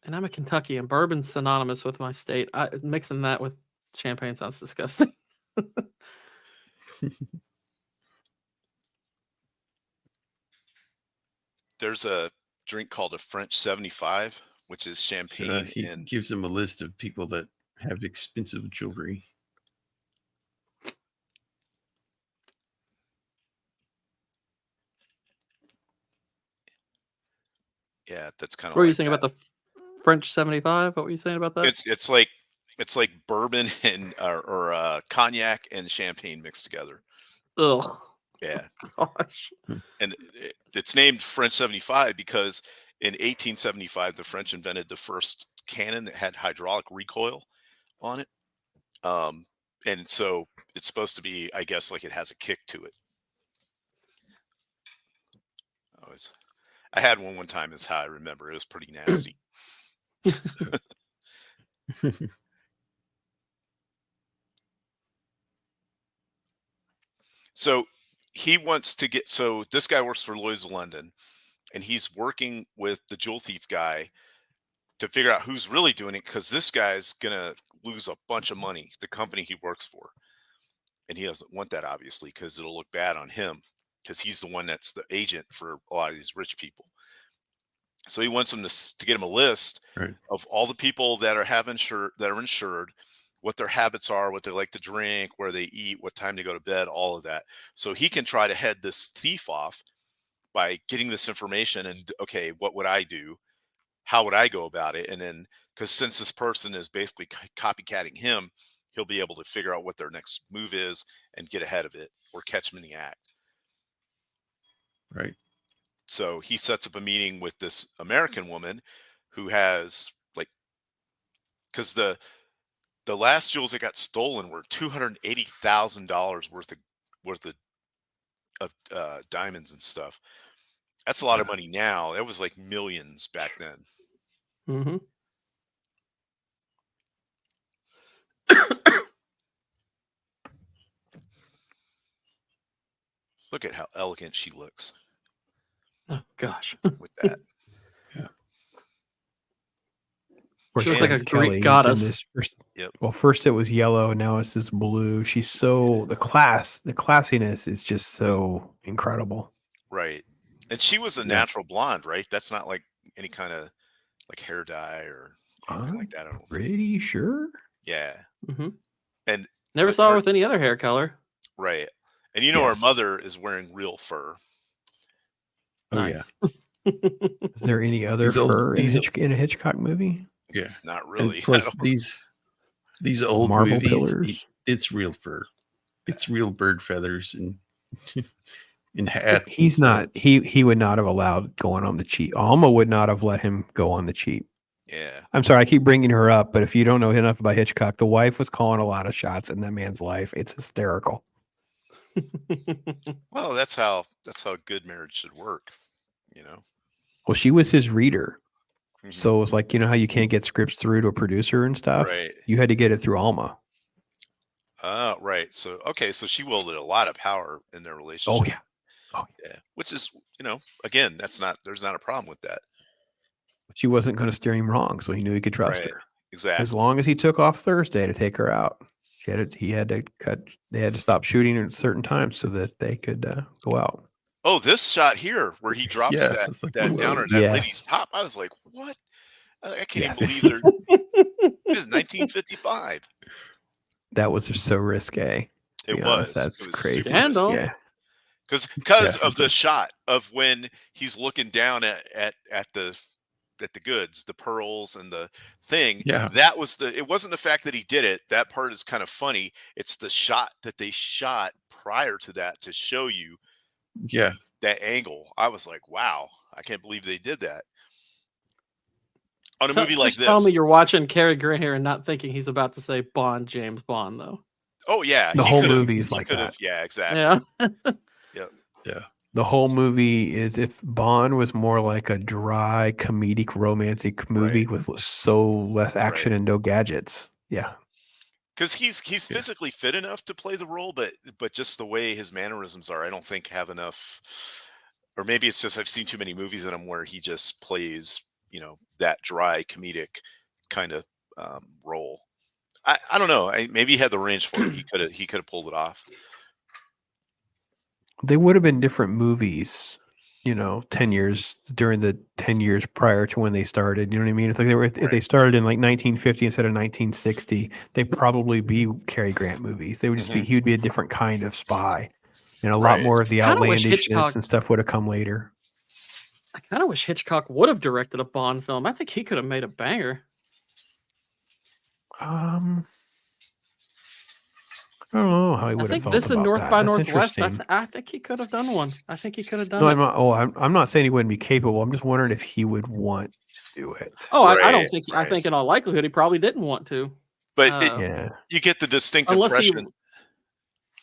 And I'm a Kentuckian. Bourbon's synonymous with my state. Mixing that with champagne sounds disgusting. There's a drink called a French 75, which is champagne. He gives him a list of people that have expensive jewelry. Yeah, that's kind of. What were you saying about the French 75? What were you saying about that? It's like bourbon and or cognac and champagne mixed together. Ugh. Yeah. Gosh. And it's named French 75 because in 1875 the French invented the first cannon that had hydraulic recoil on it. And so it's supposed to be, I guess, like it has a kick to it. I had one time is how I remember. It was pretty nasty. So he wants to get, so this guy works for Lloyd's of London, and he's working with the jewel thief guy to figure out who's really doing it, because this guy's going to lose a bunch of money, the company he works for. And he doesn't want that, obviously, because it'll look bad on him, because he's the one that's the agent for a lot of these rich people. So he wants them to get him a list of all the people that are insured, what their habits are, what they like to drink, where they eat, what time to go to bed, all of that. So he can try to head this thief off by getting this information and, okay, what would I do? How would I go about it? And then, because since this person is basically copycatting him, he'll be able to figure out what their next move is and get ahead of it or catch them in the act. Right. So he sets up a meeting with this American woman who has like, because the last jewels that got stolen were $280,000 worth of diamonds and stuff. That's a lot of money now. It was like millions back then. Mm-hmm. Look at how elegant she looks Oh gosh. with that. Of course, She looks like a Grace Greek Kelly's in goddess. this first, Yep. well, first it was yellow, now it's this blue. She's so the classiness is just so incredible. Right. And she was a Yeah. natural blonde, right? That's not like any kind of like hair dye or anything like that. I don't think. Pretty sure. Yeah. Mm-hmm. And Never But saw her her- with any other hair color. right. And you know, Yes. her mother is wearing real fur. Oh yeah. Is there any other These old- fur in, these- in a Hitchcock movie? Yeah. Not And really. I plus don't- these old Marble movies, pillars. it's real fur. It's real bird feathers and in hats. and He's stuff. not. He would not have allowed going on the cheap. Alma would not have let him go on the cheap. Yeah. I'm sorry, I keep bringing her up, but if you don't know enough about Hitchcock, the wife was calling a lot of shots in that man's life. It's hysterical. Well, that's how a good marriage should work. You know. Well, she was his reader. Mhm. So it was like, you know how you can't get scripts through to a producer and stuff? Right. You had to get it through Alma. Right. So okay. So she wielded a lot of power in their relationship. Oh, yeah. Yeah. Which is, again, there's not a problem with that. She wasn't going to steer him wrong, so he knew he could trust Right. her. Exactly. As long as he took off Thursday to take her out. He had to cut. They had to stop shooting at certain times so that they could go out. Oh, this shot here where he drops Yeah, that it's like, that whoa. downer in that Yes. lady's top. I was like, what? I can't Yes. even believe it was 1955. That was just so risque. to It be was. honest. That's It was crazy. super Handle. Yeah. Because Yeah, of the shot of when he's looking down at the goods, the pearls and the thing. Yeah. That was it wasn't the fact that he did it. That part is kind of funny. It's the shot that they shot prior to that to show you Yeah. that angle. I was like, wow, I can't believe they did that. On a movie like Just tell me this. you're watching Cary Grant here and not thinking he's about to say Bond, James Bond, though. Oh yeah. The he whole could've- movie is he like could've- that. Yeah, exactly. Yeah. The whole movie is if Bond was more like a dry, comedic, romantic movie Right. with so less action Right. and no gadgets. Yeah. Because he's physically fit enough to play the role, but just the way his mannerisms are, I don't think have enough. Or maybe it's just I've seen too many movies in him where he just plays, that dry comedic kind of role. I don't know. Maybe he had the range for it. He could have pulled it off. They would have been different movies, 10 years during the 10 years prior to when they started. You know what I mean? It's like if they started in like 1950 instead of 1960, they'd probably be Cary Grant movies. They would just he would be a different kind of spy. And a lot Right. more of the Kinda wish outlandishness Hitchcock- and stuff would have come later. I kind of wish Hitchcock would have directed a Bond film. I think he could have made a banger. I don't know how he I would have think felt this in about North that. by That's Northwest. interesting. I think he could have done one. I think he could have done No, it. I'm not saying he wouldn't be capable. I'm just wondering if he would want to do it. Oh, I don't Right, think. I right. think in all likelihood he probably didn't want to. But Yeah. you get the distinct Unless he. impression.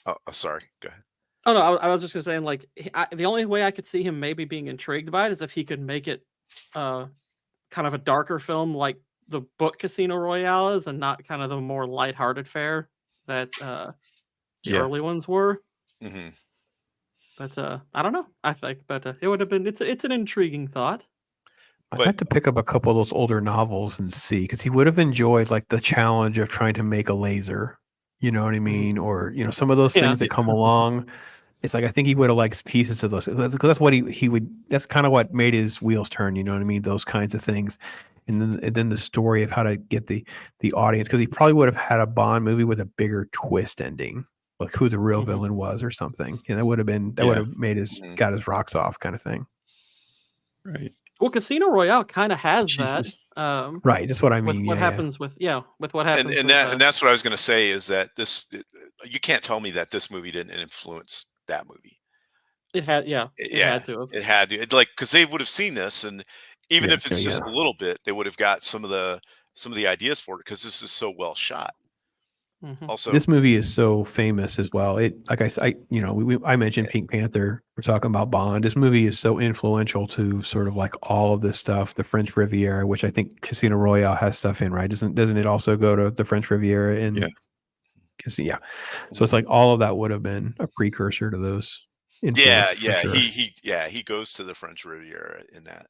Oh, sorry. Go ahead. Oh no, I was just gonna say, like, the only way I could see him maybe being intrigued by it is if he could make it, kind of a darker film like the book Casino Royale is, and not kind of the more lighthearted fare that the Yeah. early ones were. Hmm. But I don't know. I think, but it would have been. It's an intriguing thought. I'd But- have to pick up a couple of those older novels and see because he would have enjoyed like the challenge of trying to make a laser. You know what I mean? Or some of those Yeah. things that come along. It's like I think he would have liked pieces of those because that's what he would. That's kind of what made his wheels turn. You know what I mean? Those kinds of things. and then the story of how to get the audience, because he probably would have had a Bond movie with a bigger twist ending, like who the real villain was or something. And that would have made his got his rocks off kind of thing. Right. Well, Casino Royale kind of has She's that. just- Right. That's what I With mean. what Yeah, happens with what happens And with, and that's what I was going to say is that you can't tell me that this movie didn't influence that movie. it had it had to have. It had to, like, because they would have seen this, and even Yeah, if it's yeah, just yeah. a little bit, they would have got some of the ideas for it because this is so well shot. Mhm. Also, This movie is so famous as well. It, like I mentioned Pink Panther. We're talking about Bond. This movie is so influential to sort of like all of this stuff. The French Riviera, which I think Casino Royale has stuff in, right? Doesn't it also go to the French Riviera in? Yeah. Yeah. So it's like all of that would have been a precursor to those. yeah, influence for sure. he goes to the French Riviera in that.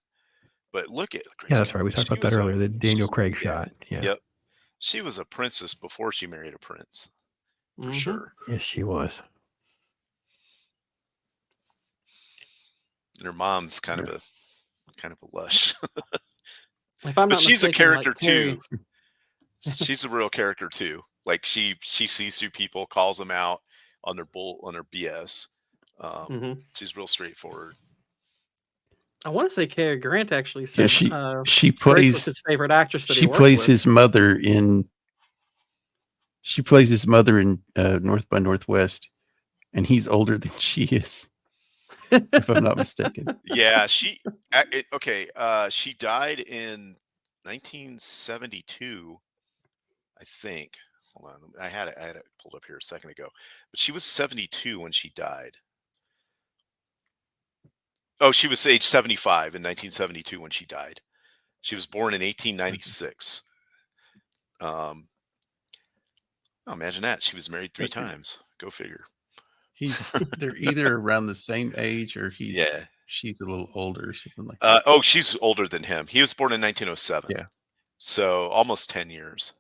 But look at Grace Yeah, that's Kelly. right. We talked She about that was earlier. The Daniel Craig yeah, shot. Yeah. Yep. She was a princess before she married a prince, for Mhm. sure. Yes, she was. And her mom's kind of a lush. If I'm But not she's a mistaken, character like, Carrie, too. She's a real character too. Like she sees through people, calls them out on their BS. Mhm. She's real straightforward. I want to say Cary Grant actually Yeah, said she Grace plays was his favorite actress that he she worked plays with. his mother in North by Northwest, and he's older than she is, if I'm not mistaken. Yeah, she she died in 1972, I think. Hold on, I had it pulled up here a second ago, but she was 72 when she died. Oh, she was age 75 in 1972 when she died. She was born in 1896. Oh, imagine that. She was married 3 Okay. times. Go figure. They're either around the same age or Yeah. she's a little older or something like that. Oh, she's older than him. He was born in 1907. Yeah. So almost 10 years.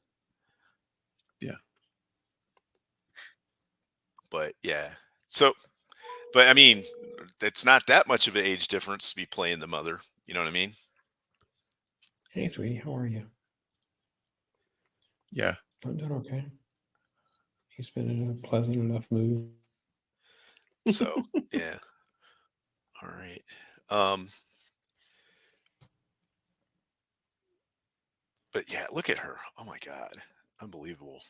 Yeah. But yeah. So, but I mean, it's not that much of an age difference to be playing the mother. You know what I mean? Hey, sweetie, how are you? Yeah. I'm doing okay. He's been in a pleasant enough mood. So, yeah. All right. But yeah, look at her. Oh my God. Unbelievable.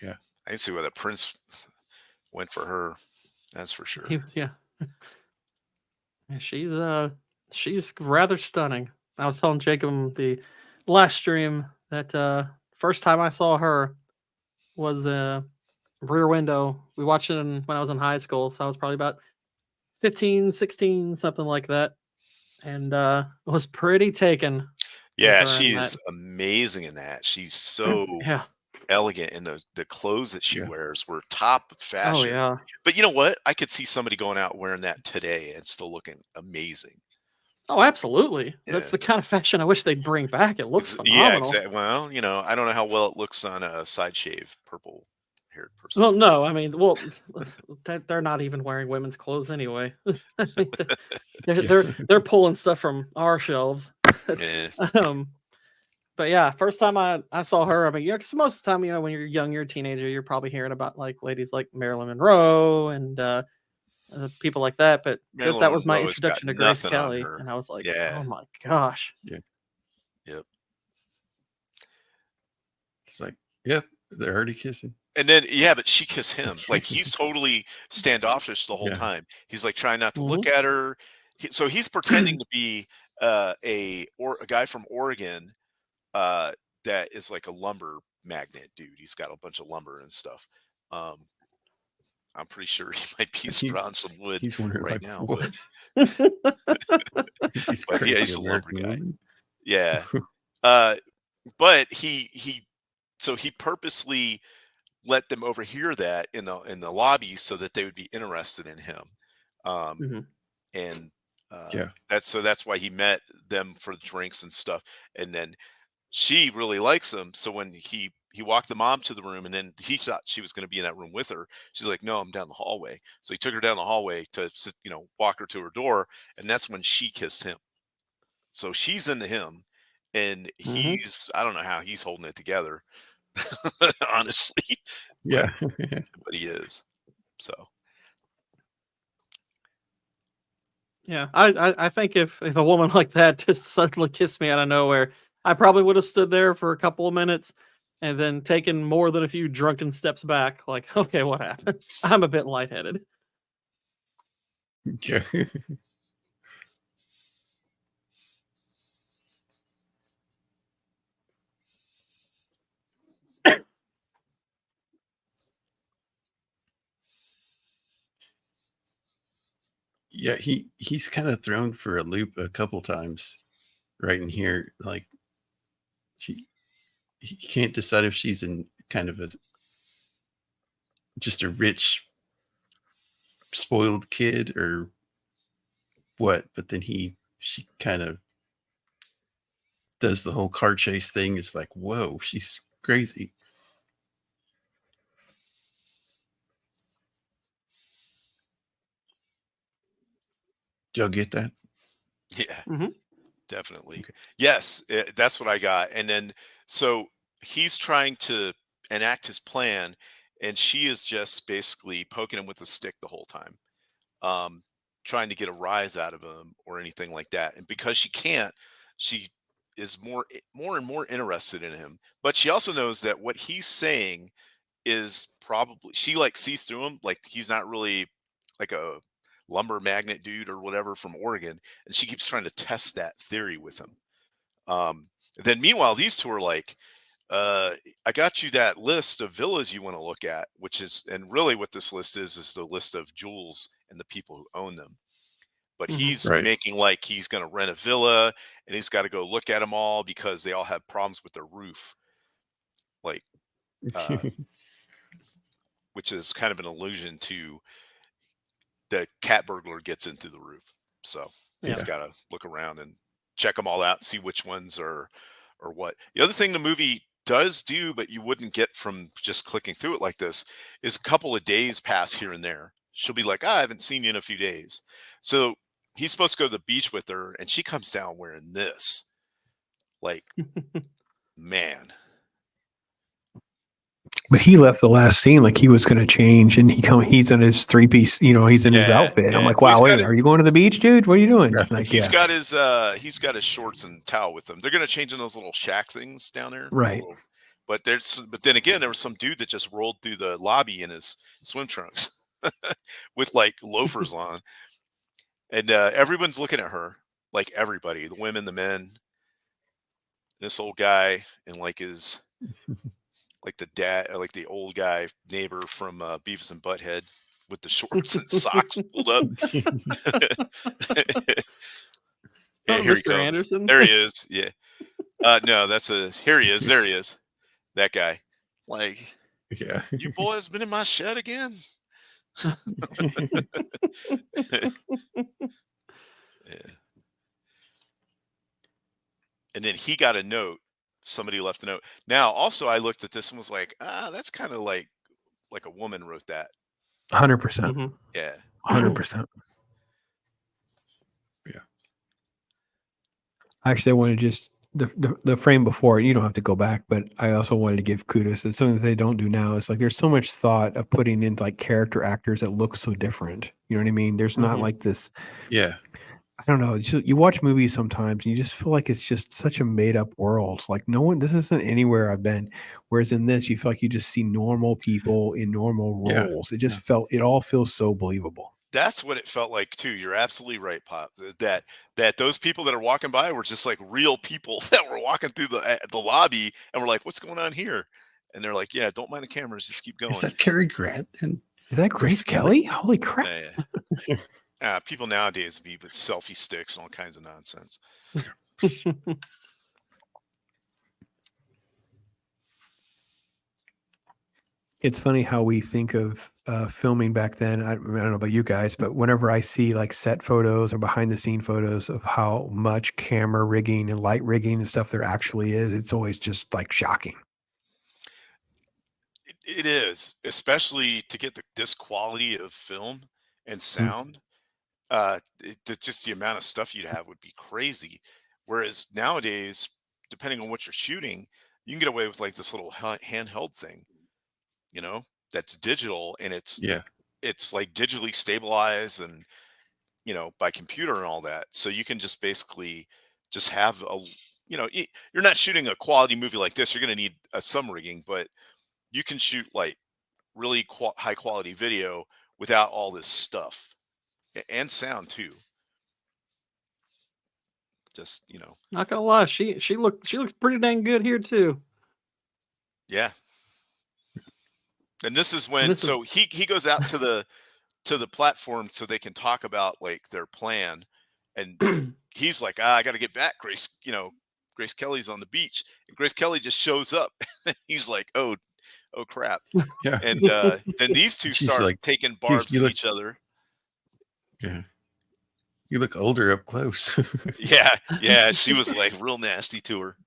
Yeah. I can see why the prince went for her. That's for sure. Yeah. Yeah, she's rather stunning. I was telling Jacob the last stream that first time I saw her was Rear Window. We watched it when I was in high school, so I was probably about 15, 16, something like that, and was pretty taken. Yeah, with her she in is that. amazing in that. She's so Yeah. elegant, and the clothes that she Yeah. wears were top Oh fashion. yeah. But you know what? I could see somebody going out wearing that today and still looking amazing. Oh, absolutely. That's Yeah. the kind of fashion I wish they'd bring back. It looks Yeah, phenomenal. exactly. Well, you know, I don't know how well it looks on a side shave purple haired person. Well, no, I mean, well, they're not even wearing women's clothes anyway. They're pulling stuff from our shelves. Yeah. But yeah, first time I saw her, I mean, yeah, because most of the time, you know, when you're young, you're a teenager, you're probably hearing about like ladies like Marilyn Monroe and people like that. But Marilyn that was my Monroe has got introduction to Grace nothing on Kelly, her. and I was like, Yeah. oh my gosh. Yep. It's like, yep, they're already kissing. And then yeah, but she kissed him. Like he's totally standoffish the whole Yeah. time. He's like trying not to look Mhm. at her. So he's pretending to be a guy from Oregon that is like a lumber magnate dude. He's got a bunch of lumber and stuff. I'm pretty sure he might be on some wood He's wondering right like, now. what? He's But yeah, he's crazy a lumber American guy. woman. Yeah. But he purposely let them overhear that in the lobby so that they would be interested in him. Mhm. And Yeah. that's why he met them for drinks and stuff. And then she really likes him. So when he walked the mom to the room, and then he thought she was going to be in that room with her. She's like, no, I'm down the hallway. So he took her down the hallway to, you know, walk her to her door. And that's when she kissed him. So she's into him. and Mhm. I don't know how he's holding it together, honestly, Yeah. but he is. So Yeah, I think if a woman like that just suddenly kissed me out of nowhere, I probably would have stood there for a couple of minutes and then taken more than a few drunken steps back. Like, okay, what happened? I'm a bit lightheaded. Yeah. Yeah, he's kind of thrown for a loop a couple times right in here. Like he can't decide if she's in kind of a just a rich spoiled kid or what, but then she kind of does the whole car chase thing. It's like, whoa, she's crazy. Did y'all get that? yeah, Mhm. definitely. Okay. Yes, that's what I got. And then so he's trying to enact his plan, and she is just basically poking him with a stick the whole time, um, trying to get a rise out of him or anything like that. And because she can't, she is more and more interested in him. But she also knows that what he's saying is probably she like sees through him, like he's not really like a lumber magnet dude or whatever from Oregon, and she keeps trying to test that theory with him. Um, then meanwhile, these two are like, uh, I got you that list of villas you want to look at, which is, and really what this list is the list of jewels and the people who own them. But Mhm. he's Right. making like he's going to rent a villa, and he's got to go look at them all because they all have problems with their roof, like, uh, which is kind of an allusion to the cat burglar gets into the roof. So he's Yeah. Yeah. got to look around and check them all out, see which ones are or what. The other thing the movie does do, but you wouldn't get from just clicking through it like this, is a couple of days pass here and there. She'll be like, I haven't seen you in a few days. So he's supposed to go to the beach with her, and she comes down wearing this. Like, man. But he left the last scene like he was going to change, and he's in his 3-piece. He's in his Yeah, outfit. I'm yeah. like, Well, wow, wait a minute, are you going to the beach, dude? What are you doing? Like, yeah, he's got his shorts and towel with him. They're gonna change in those little shack things down there. right. But then again, there was some dude that just rolled through the lobby in his swim trunks with like loafers on, and everyone's looking at her, like everybody, the women, the men, this old guy, and like his like the dad, or like the old guy neighbor from Beavis and Butthead with the shorts and socks pulled up. Yeah, Oh, here he Mr. comes. Anderson. There he is. Yeah. No, that's a here he is. There he is. That guy. Like, Yeah. you boys been in my shed again? Yeah. And then he got a note. Somebody left a note. Now, also, I looked at this and was like, that's kind of like a woman wrote that. 100%. Mhm. Yeah. 100%. Yeah. Actually, I want to just the frame before. You don't have to go back, but I also wanted to give kudos. It's something that they don't do now. It's like there's so much thought of putting in like character actors that look so different. You know what I mean? There's not Mhm. like this. Yeah. I don't know. You watch movies sometimes and you just feel like it's just such a made up world. Like no one, this isn't anywhere I've been. Whereas in this, you feel like you just see normal people in normal Yeah. roles. It all feels so believable. That's what it felt like too. You're absolutely right, Pop. That those people that are walking by were just like real people that were walking through the lobby, and we're like, "What's going on here?" And they're like, "Yeah, don't mind the cameras, just keep Is going." that Cary Grant and Is that Grace Kelly? Holy crap. Yeah. People nowadays be with selfie sticks and all kinds of nonsense. It's funny how we think of filming back then. I don't know about you guys, but whenever I see like set photos or behind the scene photos of how much camera rigging and light rigging and stuff there actually is, it's always just like shocking. It is, especially to get this quality of film and Mm. sound. Just the amount of stuff you'd have would be crazy. Whereas nowadays, depending on what you're shooting, you can get away with like this little handheld thing, you know, that's digital, and Yeah. it's like digitally stabilized and, you know, by computer and all that. So you can just basically just have a, you know, you're not shooting a quality movie like this. You're going to need some rigging, but you can shoot like really high quality video without all this stuff, and sound too. Just, you know, Not gonna lie, she looks pretty dang good here too. yeah. And this is And when, this is so he goes out to the platform so they can talk about like their plan, and he's like, I got to get back, Grace. You know, Grace Kelly's on the beach, and Grace Kelly just shows up. He's like, oh crap. Yeah. And then these two She's start like, taking you, barbs you at look, each other. yeah, you look older up close. Yeah, she was like real nasty to her.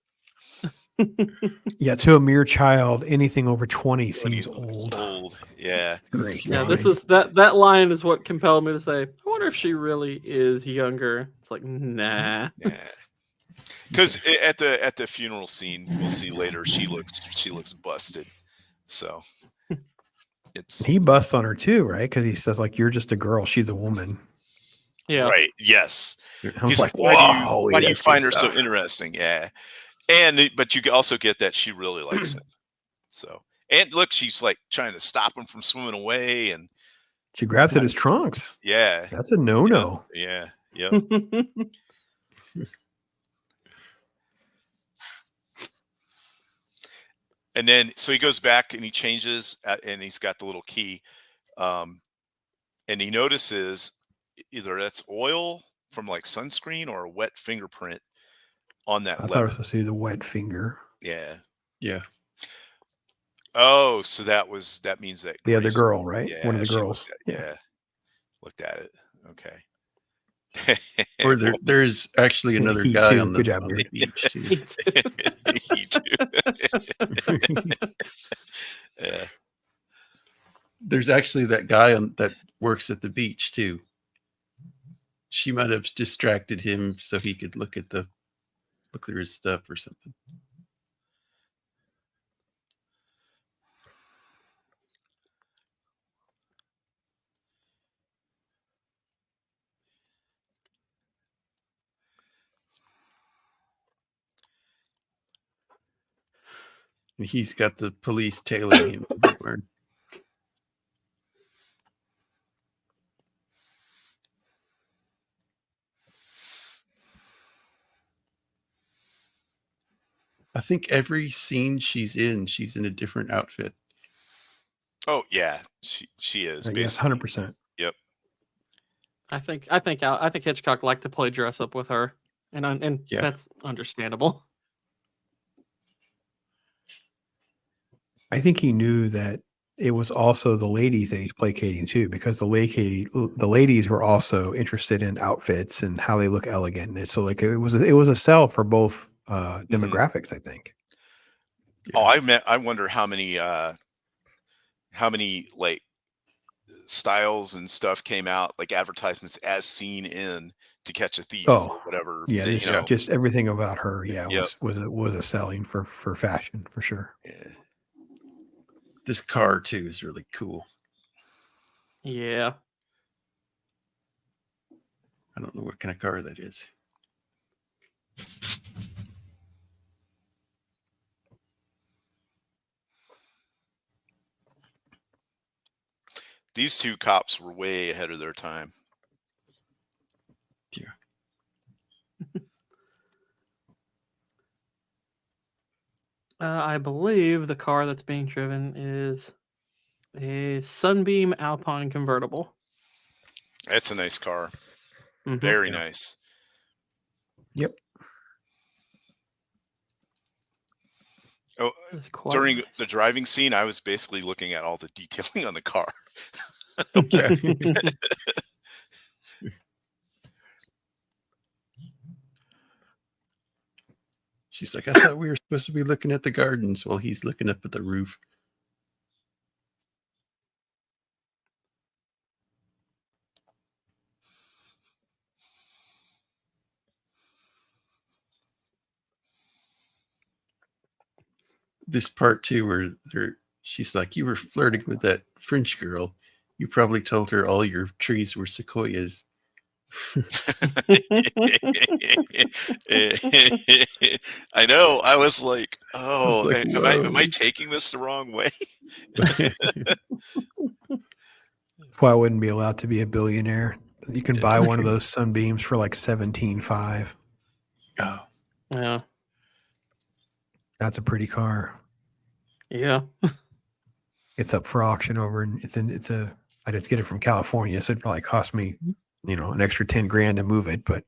Yeah, to a mere child, anything over 20 seems Old. old. Yeah. Great. yeah, line. this is that line is what compelled me to say, I wonder if she really is younger. It's like, nah. Yeah. Because at the funeral scene, we'll see later, she looks busted. So it's He busts on her too, right? Because he says like, "You're just a girl. She's a woman." Yeah. right. Yes. I was He's like, "Whoa, why do you that's good find her so stuff." interesting? Yeah. And but you also get that she really likes him. So, and look, she's like trying to stop him from swimming away, and She grabs at his trunks. yeah, That's a no-no. yeah, yep. And then so he goes back and he changes, and he's got the little key, and he notices either that's oil from like sunscreen or a wet fingerprint on that I thought it letter. was supposed to be the wet finger. Yeah. Yeah. Oh, so that means that The other Grace, girl, right? One of the she girls. looked at it. Okay. Or there's actually another He guy too. on Good the job, Gary. beach too. He too. Yeah. There's actually that guy that works at the beach too. She might have distracted him so he could look through his stuff or something. And he's got the police tailing him everywhere. I think every scene she's in a different outfit. Oh yeah, she is Yes, basically. 100%. Yep. I think Hitchcock liked to play dress up with her, and Yeah. that's understandable. I think he knew that it was also the ladies that he's placating too, because the ladies were also interested in outfits and how they look elegant. And so like it was a sell for both demographics, I think. Oh, I wonder how many like styles and stuff came out, like advertisements as seen in To Catch a Thief or whatever. Yeah, they, this, just everything about her, Yep. was a selling for fashion for sure. Yeah. This car too is really cool. Yeah. I don't know what kind of car that is. These two cops were way ahead of their time. Yeah. I believe the car that's being driven is a Sunbeam Alpine convertible. That's a nice car. Mhm. Very nice. Yep. Oh, It's quite during nice. the driving scene, I was basically looking at all the detailing on the car. Yeah. She's like, I thought we were supposed to be looking at the gardens while he's looking up at the roof. this part too, where she's like, "You were flirting with that French girl. You probably told her all your trees were sequoias." I know. I was like, I was "Oh, like, am I "Whoa." taking this the wrong way?" That's why I wouldn't be allowed to be a billionaire. You can buy one of those sunbeams for like $17,500. Oh, Yeah. That's a pretty car. Yeah. It's up for auction over, and I'd have to get it from California, so it'd probably cost me, an extra 10 grand to move it. But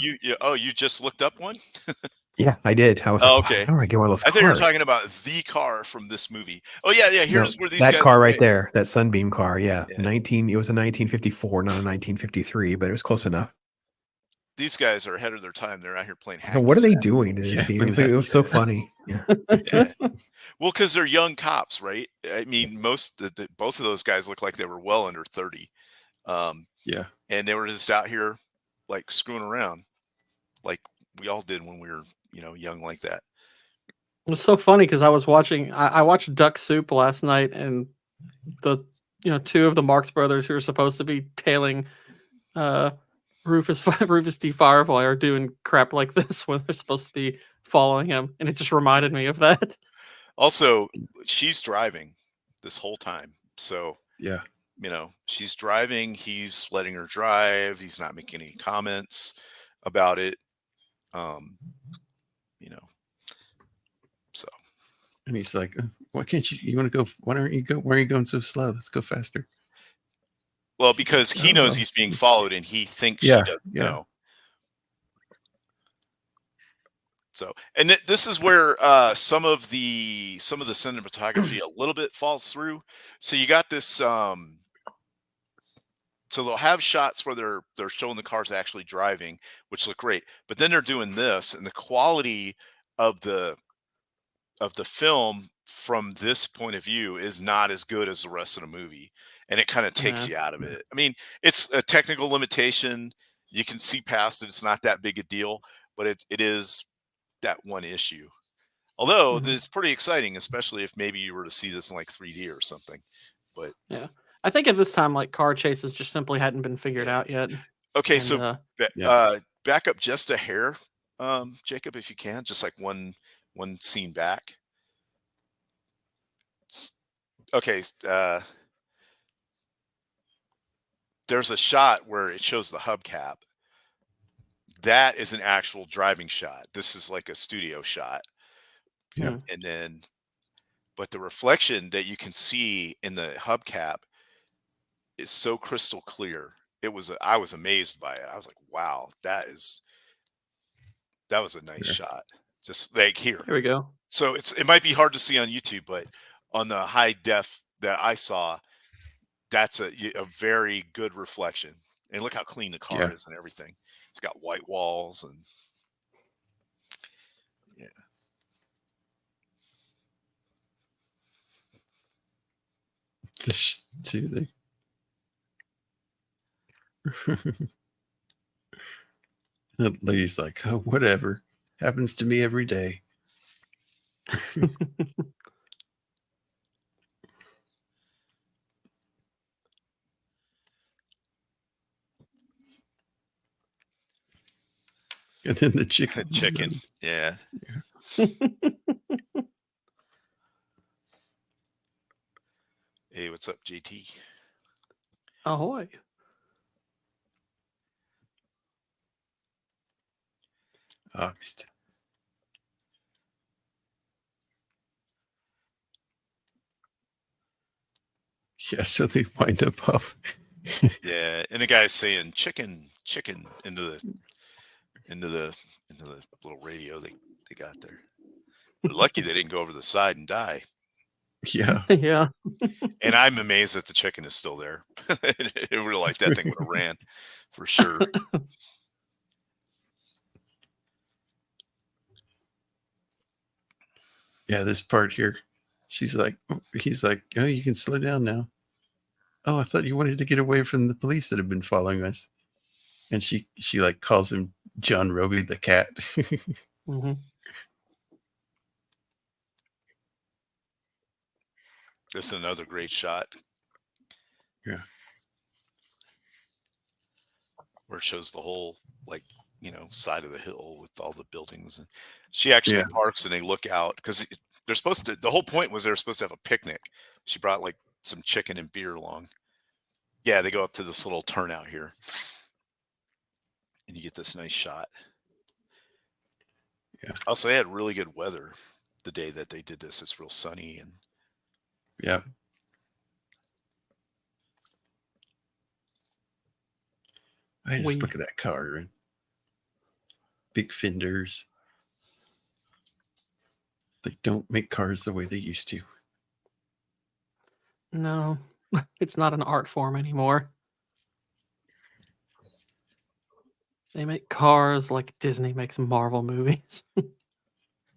you just looked up one? yeah, I did. I was Oh, like, okay. how do I get one of those I cars? thought you were talking about the car from this movie. Oh yeah. No, Here's where these that guys car are right made. there, that Sunbeam car. Yeah, Yeah. 19. It was a 1954, not a 1953, but it was close enough. These guys are ahead of their time. They're out here playing hacky And what are they sack. doing to this Yeah, scene? look It was, at like, that. it was so funny. Yeah. Yeah. Well, because they're young cops, right? I mean, both of those guys look like they were well under 30, yeah. and they were just out here like screwing around, like we all did when we were, young like that. It was so funny because I was watching. I watched Duck Soup last night, and the two of the Marx brothers who are supposed to be tailing Rufus D. Firefly are doing crap like this when they're supposed to be following him, and it just reminded me of that. Also, she's driving this whole time, so Yeah. she's driving. He's letting her drive. He's not making any comments about it. So. And he's like, "Why can't you want to go? Why are you going so slow? Let's go faster." Well, because he knows he's being followed, and he thinks Yeah, she doesn't yeah. know. So, and this is where some of the cinematography a little bit falls through. So you got this. So they'll have shots where they're showing the cars actually driving, which look great, but then they're doing this, and the quality of the film from this point of view is not as good as the rest of the movie, and it kind of takes you out of it. I mean, it's a technical limitation. You can see past it. It's not that big a deal, but it is that one issue. Although it's pretty exciting, especially if maybe you were to see this in like 3D or something. But yeah, I think at this time, like, car chases just simply hadn't been figured out yet. Okay, And, so back up just a hair, Jacob, if you can, just like one scene back. Okay, there's a shot where it shows the hubcap. That is an actual driving shot. This is like a studio shot. Yeah. And then, but the reflection that you can see in the hubcap is so crystal clear. I was amazed by it. I was like, wow, that was a nice shot. Just like here. Here we go. So it might be hard to see on YouTube, but on the high def that I saw, that's a very good reflection. And look how clean the car is and everything. It's got white walls and yeah. This too. The lady's like, "Oh, whatever. Happens to me every day." And then the chicken. Yeah. Hey, what's up, JT? Ahoy. Oh, missed it. Yeah, so they wind up off. Yeah, and the guy's saying chicken into the little radio they got there. They're lucky they didn't go over the side and die. Yeah. Yeah. And I'm amazed that the chicken is still there. It would like that thing would have ran for sure. Yeah, this part here. He's like, "Oh, you can slow down now." "Oh, I thought you wanted to get away from the police that have been following us." And she like calls him John Roby the cat. Mm-hmm. This is another great shot. Yeah. Where it shows the whole, like, side of the hill with all the buildings. And she actually Yeah. parks and they look out because they're supposed to, the whole point was they're supposed to have a picnic. She brought like some chicken and beer along. Yeah, they go up to this little turnout here. And you get this nice shot. Yeah. Also, they had really good weather the day that they did this. It's real sunny and Yeah. I just look at that car and big fenders. They don't make cars the way they used to. No, it's not an art form anymore. They make cars like Disney makes Marvel movies.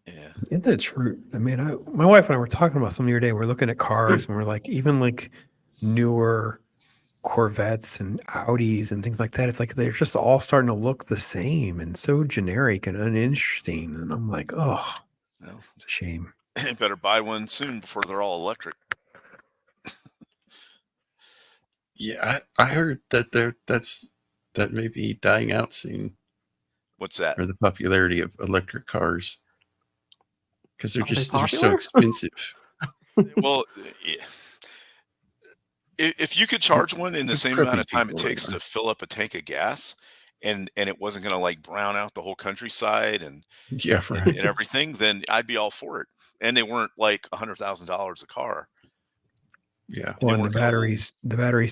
yeah. Isn't that true? I mean, my wife and I were talking about something the other day. We're looking at cars and we're like, even like newer Corvettes and Audis and things like that. It's like they're just all starting to look the same and so generic and uninteresting. And I'm like, oh, Well, it's a shame. better buy one soon before they're all electric. Yeah, I heard that that may be dying out soon. What's that? Or the popularity of electric cars. Because they're so popular? expensive. Well, if you could charge one in the same amount of time it takes to fill up a tank of gas, and it wasn't going to like brown out the whole countryside and Yeah, right. and everything, then I'd be all for it. And they weren't like $100,000 a car. Yeah. Well, and the batteries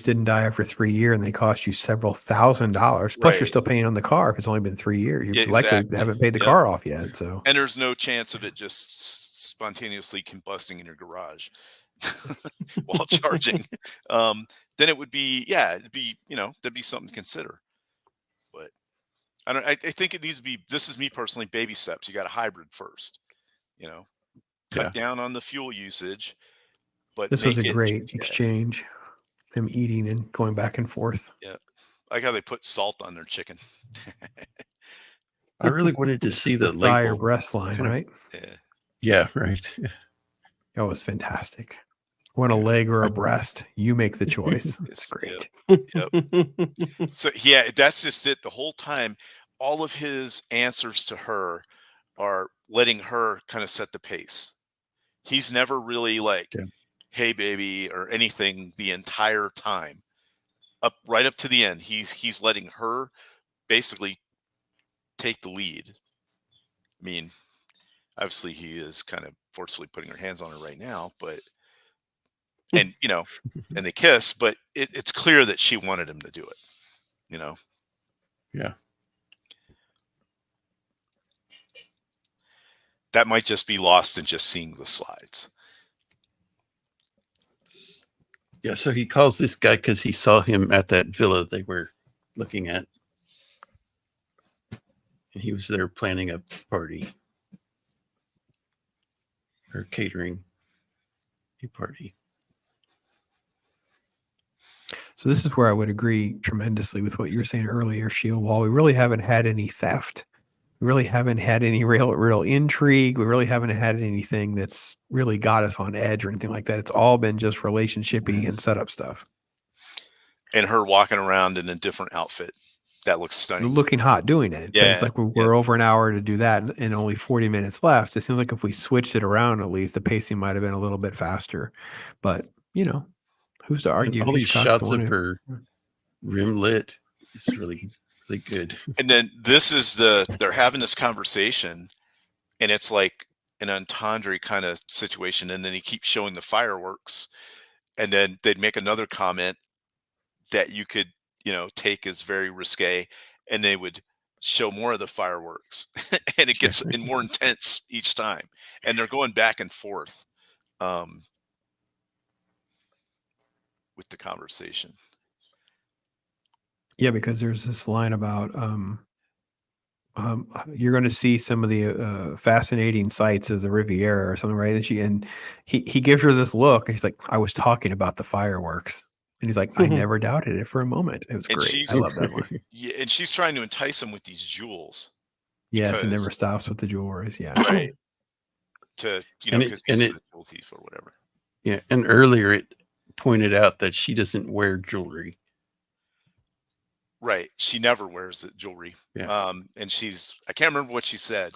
didn't die after 3 years, and they cost you several $1,000s. Plus, you're still paying on the car if it's only been 3 years. You likely haven't paid the car off yet. So, and there's no chance of it just spontaneously combusting in your garage while charging. Then it would be, it'd be, that'd be something to consider. But I think it needs to be. This is me personally. Baby steps. You got a hybrid first. Cut down on the fuel usage. But this was a great exchange. Them eating and going back and forth. Yeah. I like how they put salt on their chicken. I really wanted to see the thigh or label. breast line, right? Yeah, right. That was fantastic. Want a leg or a breast? You make the choice. It's great. Yep. So that's just it. The whole time, all of his answers to her are letting her kind of set the pace. He's never really like, hey baby, or anything the entire time. Right up to the end. He's letting her basically take the lead. I mean, obviously he is kind of forcefully putting her hands on her right now, but and they kiss, but it's clear that she wanted him to do it. Yeah. That might just be lost in just seeing the slides. Yeah, so he calls this guy because he saw him at that villa they were looking at. And he was there planning a party. Or catering a party. So this is where I would agree tremendously with what you were saying earlier, Shieldwall. We really haven't had any theft. We really haven't had any real intrigue. We really haven't had anything that's really got us on edge or anything like that. It's all been just relationshipy and setup stuff. And her walking around in a different outfit. That looks stunning. Looking hot doing it. Yeah. But it's like we're over an hour to do that and only 40 minutes left. It seems like if we switched it around, at least the pacing might have been a little bit faster. But, who's to argue? And all these shots of her rim lit is really, really good. And then they're having this conversation and it's like an entendre kind of situation. And then he keeps showing the fireworks and then they'd make another comment that you could, take as very risque, and they would show more of the fireworks and it gets more intense each time. And they're going back and forth with the conversation. Yeah, because there's this line about you're going to see some of the fascinating sights of the Riviera or something, right? And he gives her this look. And he's like, I was talking about the fireworks. And he's like, I never doubted it for a moment. It was great. I love that one. Yeah, and she's trying to entice him with these jewels. Yes, it never stops with the jewelries. Yeah. Right. Because he's a jewel thief or whatever. Yeah, and earlier it pointed out that she doesn't wear jewelry. Right. She never wears the jewelry. Yeah. And I can't remember what she said,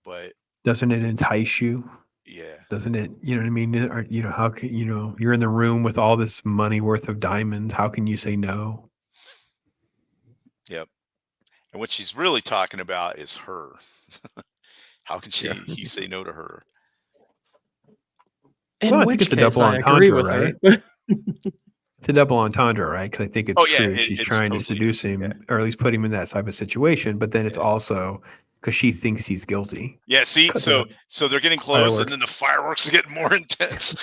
but Doesn't it entice you? yeah. Doesn't it? You know what I mean? Or, how can you're in the room with all this money worth of diamonds? How can you say no? Yep. And what she's really talking about is her. How can Yeah. he say no to her? In Well, I think which it's a case, double I agree entendre, with right? her. It's a double entendre, right? Because I think it's Oh yeah, true. She's it's trying to totally seduce is. Yeah. him, or at least put him in that type of situation. But then it's Yeah. also because she thinks he's guilty. Yeah, see, 'Cause so of they're getting close, and fireworks. then the fireworks are getting more intense.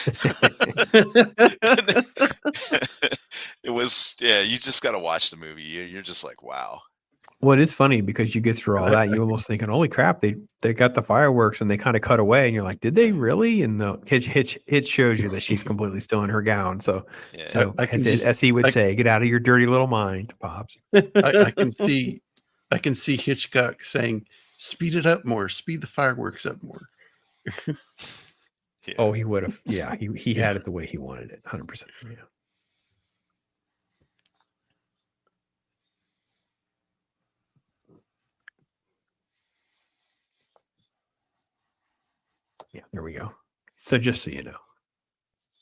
It was, yeah. You just got to watch the movie. You're just like, wow. Well, it is funny because you get through all that, you almost thinking, "Holy crap! They got the fireworks," and they kind of cut away, and you're like, "Did they really?" And the Hitch shows you that she's completely still in her gown. So, Yeah. I can as he would say, "Get out of your dirty little mind, Pops." I can see Hitchcock saying, "Speed it up more. Speed the fireworks up more." Yeah. Oh, he would have. Yeah, he Yeah. had it the way he wanted it, 100%. Yeah. Yeah, there we go. So just so you know.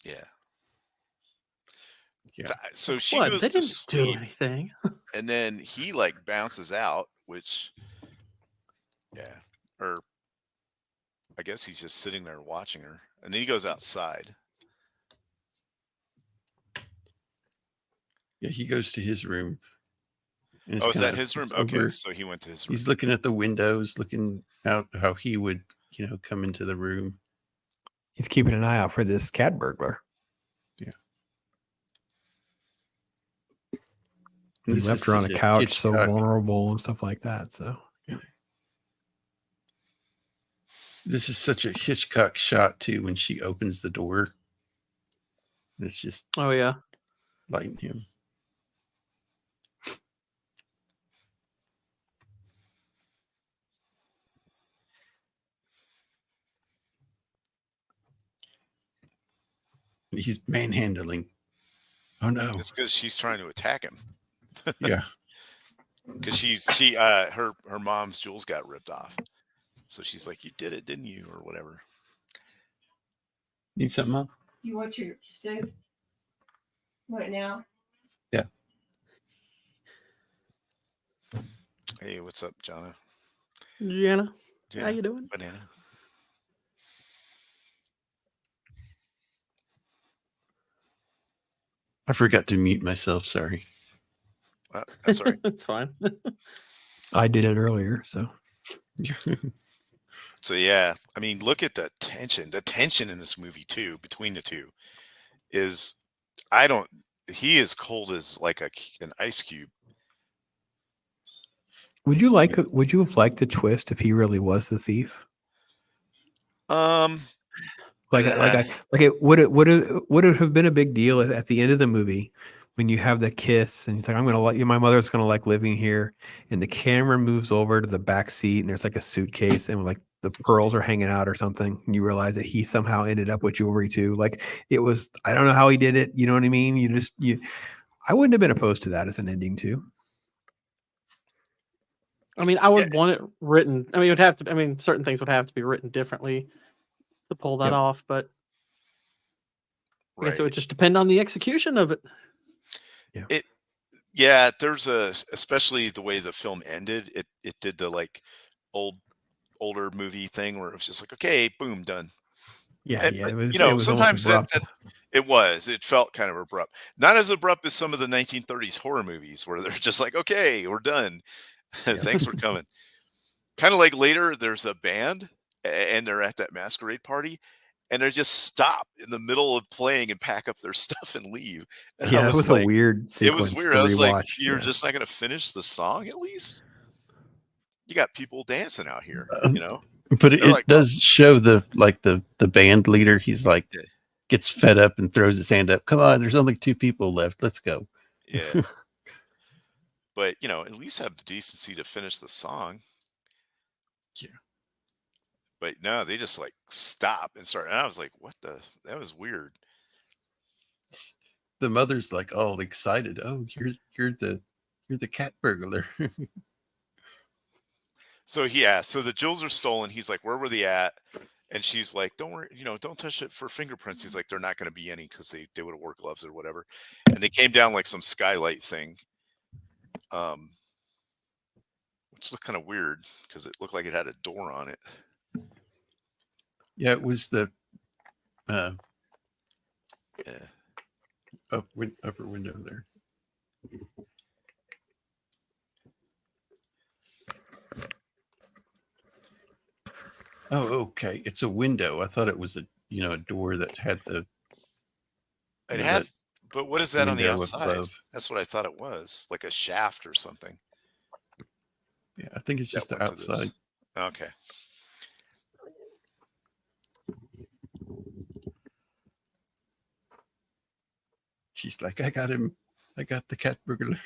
Yeah. Yeah. So she What? goes They to didn't do sleep, anything. and then he like bounces out, which, yeah, or I guess he's just sitting there watching her, and then he goes outside. Yeah, he goes to his room. And it's Oh, is that kinda- his room? it's Okay, over. so he went to his room. He's looking at the windows, looking out how he would, come into the room. He's keeping an eye out for this cat burglar. Yeah. He This left is her on a such couch, so Hitchcock- vulnerable and stuff like that. So This is such a Hitchcock shot too. When she opens the door, it's just Oh yeah. lighting him. He's manhandling. Oh no! It's because she's trying to attack him. Yeah. Because her mom's jewels got ripped off, so she's like, "You did it, didn't you?" or whatever. Need something, Mom? You want your soup? Right now? Yeah. Hey, what's up, Jonna? Gianna, how Jana? you doing? Banana. I forgot to mute myself. Sorry. That's all right. It's fine. I did it earlier. So So yeah, I mean, look at the tension. The tension in this movie too, between the two, is he is cold as like an ice cube. would you have liked the twist if he really was the thief? Like it would it have been a big deal at the end of the movie when you have the kiss and he's like, I'm gonna let you, my mother's gonna like living here, and the camera moves over to the back seat and there's like a suitcase and like the pearls are hanging out or something, and you realize that he somehow ended up with jewelry too. Like it was, I don't know how he did it, you know what I mean? I wouldn't have been opposed to that as an ending too. I mean, I would want it written. I mean, it would have to. I mean, certain things would have to be written differently to pull that Yep. off. But I guess it Right. would just depend on the execution of it. Yeah, especially the way the film ended. It did the like older movie thing where it was just like, okay, boom, done. Yeah, And, yeah. but, It was, you know, it was almost sometimes abrupt. it felt kind of abrupt. Not as abrupt as some of the 1930s horror movies where they're just like, okay, we're done. Thanks for coming. Kind of like later, there's a band and they're at that masquerade party and they just stop in the middle of playing and pack up their stuff and leave. And Yeah, I it was was like, a weird it sequence was weird. to I was like, rewatch. you're Yeah. just not going to finish the song at least? You got people dancing out here, you know? But They're it like, does show the band leader. He's like Yeah. gets fed up and throws his hand up. Come on, there's only 2 people left. Let's go. yeah. But, you know, at least have the decency to finish the song. Yeah. But no, they just like stop and start. And I was like, that was weird. the mother's like all excited. Oh, you're the cat burglar. So so the jewels are stolen. He's like, where were they at? And she's like, don't worry, don't touch it for fingerprints. He's like, they're not going to be any because they would have wore gloves or whatever. And they came down like some skylight thing, which looked kind of weird because it looked like it had a door on it. Yeah, it was the Yeah. upper window there. Oh, okay. It's a window. I thought it was a door that had the. It you know, had, that but what is that on the window outside? above. That's what I thought it was, like a shaft or something. Yeah, I think it's that just the went to this. outside. Okay. She's like, I got him. I got the cat burglar.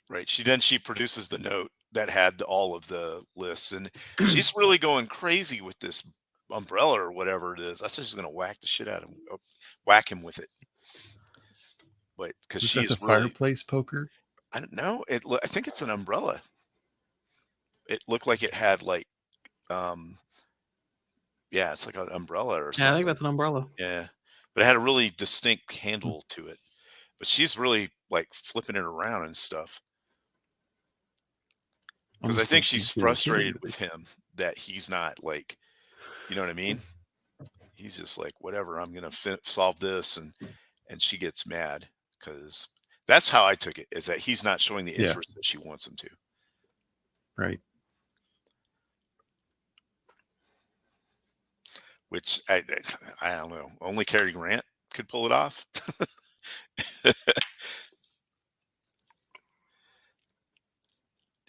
Right. She produces the note that had all of the lists, and she's really going crazy with this umbrella or whatever it is. I thought she's going to whack the shit out of him, whack him with it. But because Was she that the is really, fireplace poker? I don't know. I think it's an umbrella. It looked like it had like, yeah, it's like an umbrella or something. Yeah, I think that's an umbrella. Yeah, but it had a really distinct handle to it. But she's really like flipping it around and stuff. Because I Almost think like she's gonna hit him frustrated with with him that he's not like, you know what I mean? He's just like, whatever, I'm gonna solve this, and she gets mad because that's how I took it, is that he's not showing the Yeah. interest that she wants him to. Right. Which I don't know. Only Cary Grant could pull it off.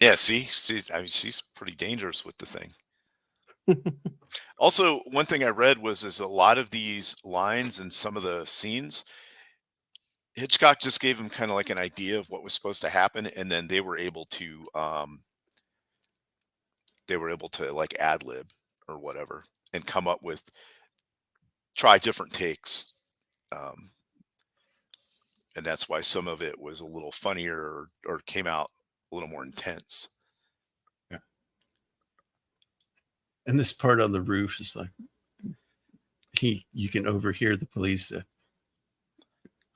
Yeah, see, she's pretty dangerous with the thing. Also, one thing I read is a lot of these lines and some of the scenes, Hitchcock just gave him kind of like an idea of what was supposed to happen, and then they were able to like ad lib or whatever and come up with, try different takes, and that's why some of it was a little funnier or came out a little more intense. Yeah. And this part on the roof is like you can overhear the police.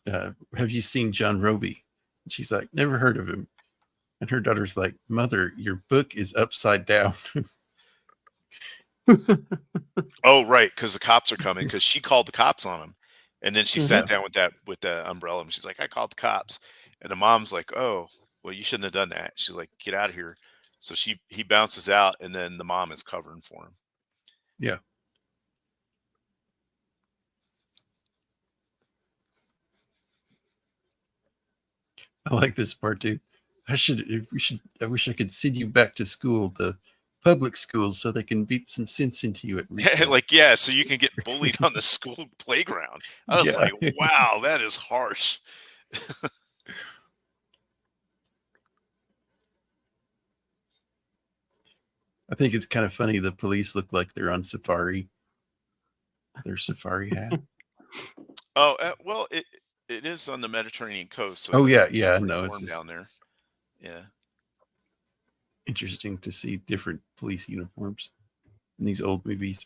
Have you seen John Roby? And she's like, never heard of him. And her daughter's like, Mother, your book is upside down. Oh, right, because the cops are coming, because she called the cops on him, and then she sat down with the umbrella, and she's like, I called the cops, and the mom's like, oh, well, you shouldn't have done that. She's like, get out of here. So he bounces out, and then the mom is covering for him. Yeah. I like this part too. I wish I could send you back to school, the public schools, so they can beat some sense into you at recess. Like, yeah, so you can get bullied on the school playground. I was like, wow, that is harsh. I think it's kind of funny. The police look like they're on safari. Their safari hat. Oh, well, it is on the Mediterranean coast. So Oh it's yeah, pretty yeah. No, warm it's down there. Yeah. interesting to see different police uniforms in these old movies.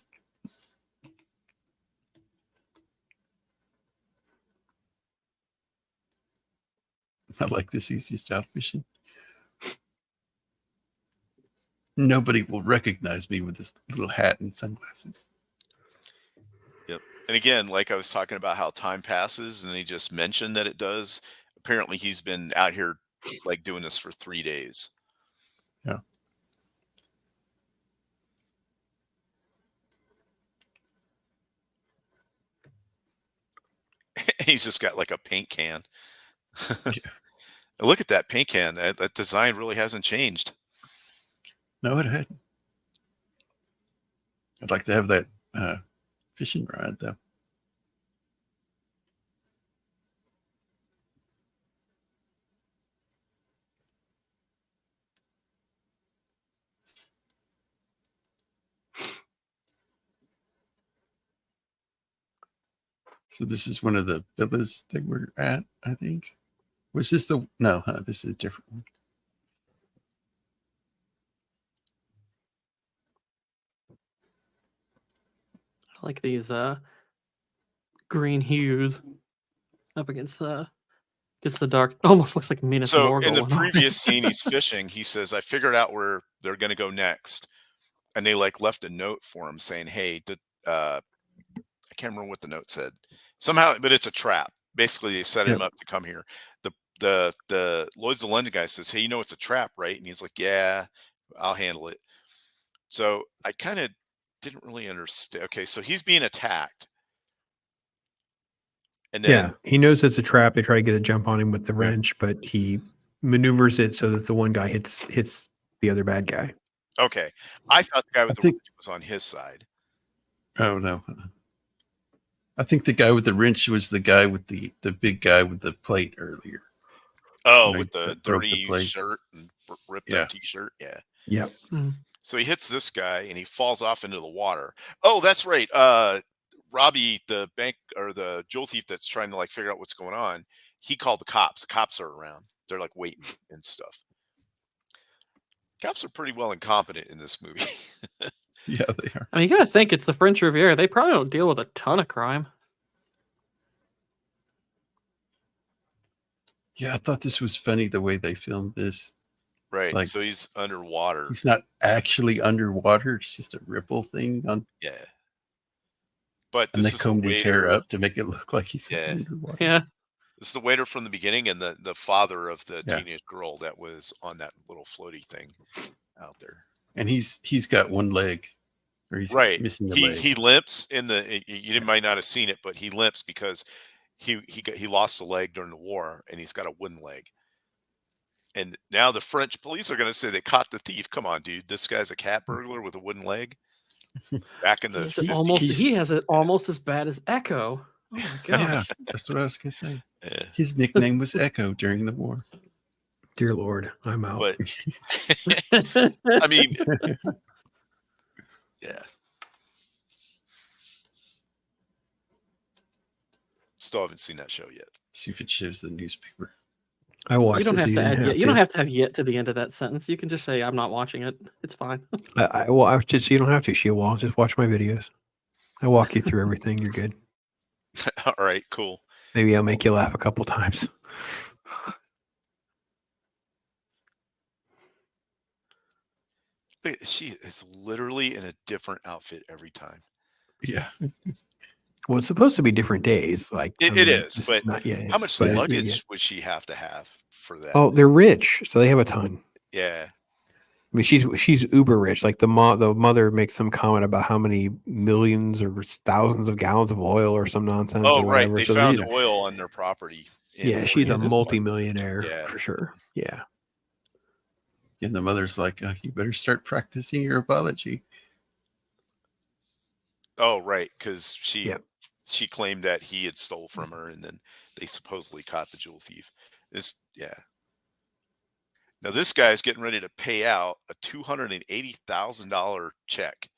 I like this. He's just out fishing. Nobody will recognize me with this little hat and sunglasses. Yep. And again, like I was talking about how time passes, and they just mentioned that it does. Apparently, he's been out here like doing this for 3 days. Yeah. He's just got like a paint can. Look at that paint can. That design really hasn't changed. No, it hadn't. I'd like to have that fishing rod, though. So this is one of the villas they were at, I think. Was this the no? This is a different one. I like these green hues up against the dark. It almost looks like Minas So Morgul. in the and all that. previous scene, he's fishing. He says, "I figured out where they're going to go next," and they like left a note for him saying, "Hey, I can't remember what the note said. Somehow, but it's a trap. Basically, they set him Yep. up to come here." The Lloyd's of London guy says, "Hey, you know it's a trap, right?" And he's like, "Yeah, I'll handle it." So I kind of didn't really understand. Okay, so he's being attacked, and Yeah, then he knows it's a trap. They try to get a jump on him with the Yeah. wrench, but he maneuvers it so that the one guy hits the other bad guy. okay, I thought the guy with I the think- wrench was on his side. Oh no. I think the guy with the wrench was the guy with the big guy with the plate earlier. Oh, Right, with the that broke the dirty plate. shirt and ripped Yeah. up t-shirt. Yeah. Yep. So he hits this guy and he falls off into the water. Oh, that's right. Robbie, the bank or the jewel thief that's trying to like figure out what's going on, he called the cops. The cops are around. They're like waiting and stuff. Cops are pretty well incompetent in this movie. Yeah, they are. I mean, you gotta think it's the French Riviera. They probably don't deal with a ton of crime. Yeah, I thought this was funny the way they filmed this. Right. like- So he's underwater. He's not actually underwater; it's just a ripple thing on. Yeah. But And this they is the combed his hair waiter. up to make it look like he's Yeah. underwater. Yeah. This is the waiter from the beginning and the father of the Yeah. teenage girl that was on that little floaty thing out there. And he's got one leg, or he's Right. missing a He leg. he limps in the. You might not have seen it, but he limps because he lost a leg during the war, and he's got a wooden leg. And now the French police are going to say they caught the thief. Come on, dude! This guy's a cat burglar with a wooden leg. Back in the He has it almost as bad as Echo. Oh my god! Yeah, that's what I was gonna say. Yeah. His nickname was Echo during the war. Dear Lord, I'm out. But I mean, yeah. Still haven't seen that show yet. See if it shows the newspaper. I watched You don't it, so have you to didn't add have yet. You don't have to have yet to the end of that sentence. You can just say I'm not watching it. It's fine. I watched it, so you don't have to, Shieldwall. Just watch my videos. I walk you through everything. You're good. All right, cool. Maybe I'll make you laugh a couple times. Look, she is literally in a different outfit every time. Yeah, Well, it's supposed to be different days. Like It is, this but not, yeah, How it's- much but luggage would she have to have for that? Oh, they're rich, so they have a ton. Yeah. I mean, she's uber rich. Like the mother makes some comment about how many millions or thousands of gallons of oil or some nonsense. Oh, or right. whatever. They So found these- oil on their property. yeah, she's a this part. multimillionaire Yeah. for sure. Yeah. and the mother's like, "You better start practicing your apology." Oh, right. Because Yep. she claimed that he had stole from her, and then they supposedly caught the jewel thief. Yeah. Now this guy's getting ready to pay out a $280,000 check.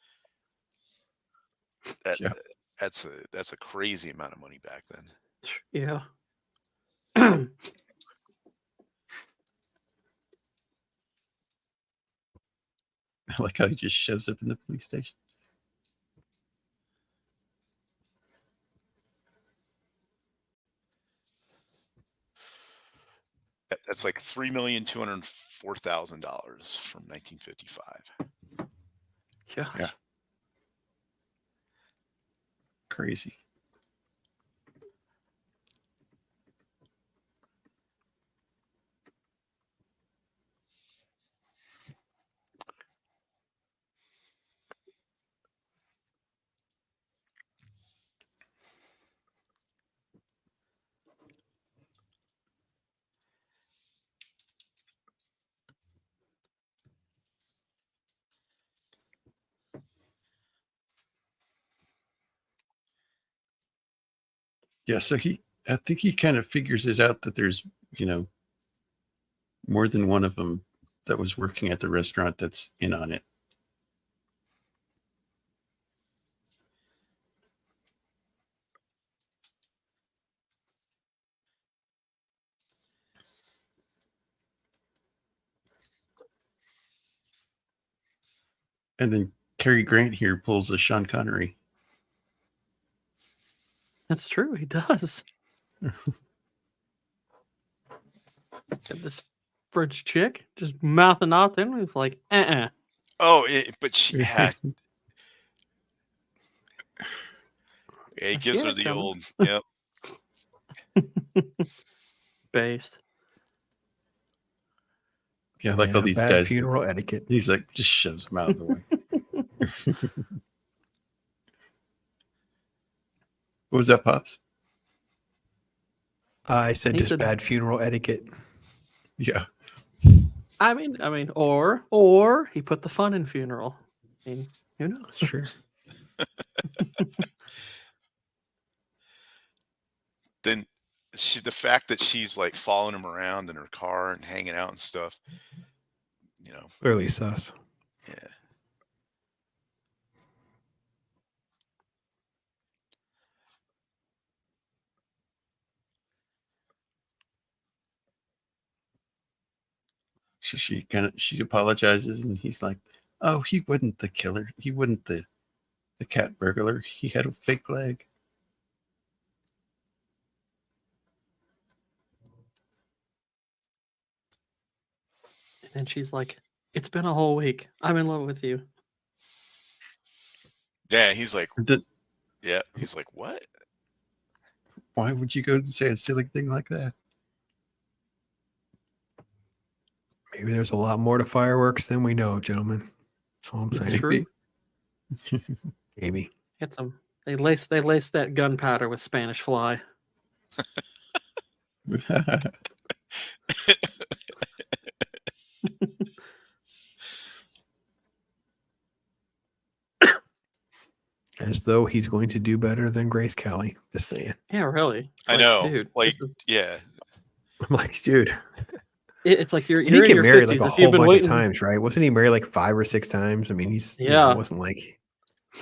Yeah. That's a crazy amount of money back then. Yeah. I like how he just shows up in the police station. That's like $3,204,000 from 1955. Yeah. Yeah. Crazy. Yeah, so I think he kind of figures it out that there's, more than one of them that was working at the restaurant that's in on it. And then Cary Grant here pulls a Sean Connery. That's true. He does. Got this French chick just mouthing off to him. He's like, Oh, but she had. Yeah, he She gives had her it the coming. old. Yep. Based. Yeah, I like all these bad guys. funeral etiquette. He's like, just shoves them out of the way. What was that, Pops? I said He just said- bad funeral etiquette. Yeah. I mean, or he put the fun in funeral. I mean, who knows? Sure. Then the fact that she's like following him around in her car and hanging out and stuff, you know. Clearly sus. Yeah. She apologizes, and he's like, "Oh, he wasn't the killer. He wasn't the cat burglar. He had a fake leg." And then she's like, "It's been a whole week. I'm in love with you." Yeah, he's like, Did- yeah, he's like, what? Why would you go and say a silly thing like that? Maybe there's a lot more to fireworks than we know, gentlemen. That's all I'm It's saying. true. Maybe. Get some. They lace that gunpowder with Spanish fly. As though he's going to do better than Grace Kelly. Just saying. Yeah, really. It's I like, know. dude. Like, This is, yeah. I'm like, dude. it's like you're He in did get your married 50s. like a If whole you've been bunch waiting, of times, right? Wasn't he married like 5 or 6 times? I mean, he's Yeah. it wasn't like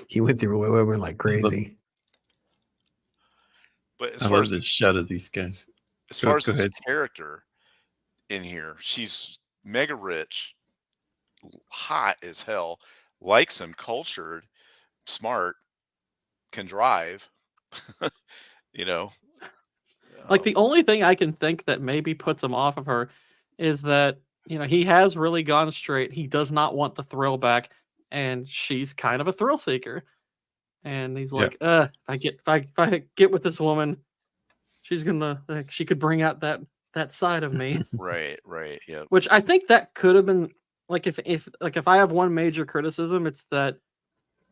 he went through women like crazy. But as I far love as this shot of these guys. as Go- far as go this ahead. character in here, she's mega rich, hot as hell, likes him, cultured, smart, can drive. You know, like the only thing I can think that maybe puts him off of her is that, you know, he has really gone straight. He does not want the thrill back, and she's kind of a thrill seeker. And he's Yeah. like, if I get with this woman, she's gonna she could bring out that side of me. right, yeah, Which I think that could have been like if I have one major criticism, it's that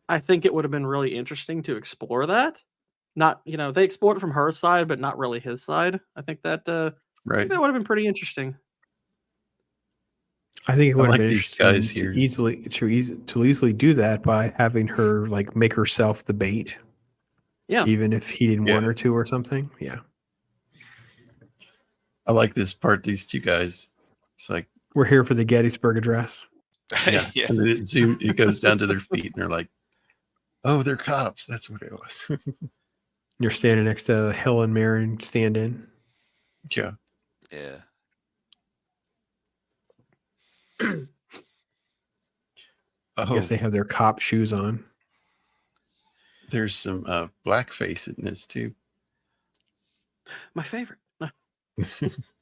I think it would have been really interesting to explore that. Not, you know, they explored it from her side, but not really his side. I think that Right. that would have been pretty interesting. I think it would like have been these interesting guys here. to easily do that by having her like make herself the bait. Yeah. Even if he didn't Yeah. want her to or something. Yeah. I like this part. These two guys. It's like, We're here for the Gettysburg Address. yeah. yeah. And then it goes down to their feet, and they're like, "Oh, they're cops." That's what it was. You're standing next to Helen Mirren stand-in. Yeah. Yeah. I Oh, guess they have their cop shoes on. there's some blackface in this too. My favorite.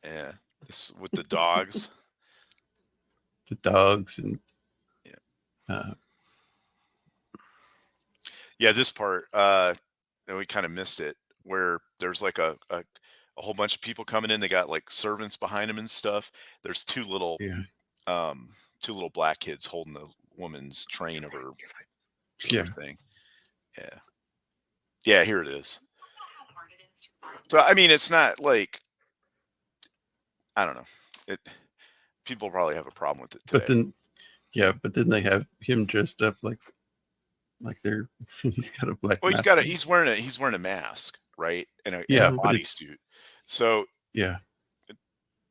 Yeah. This with the dogs. The dogs and Yeah, this part, we kind of missed it, where there's like a whole bunch of people coming in. They got like servants behind them and stuff. There's two little black kids holding the woman's train of her thing. Yeah, here it is. So I mean, it's not like, I don't know. People probably have a problem with it today. But then they have him dressed up like they're he's got a black. Well, mask he's wearing a mask, right? And a Yeah, and a but it's- bodysuit. So Yeah.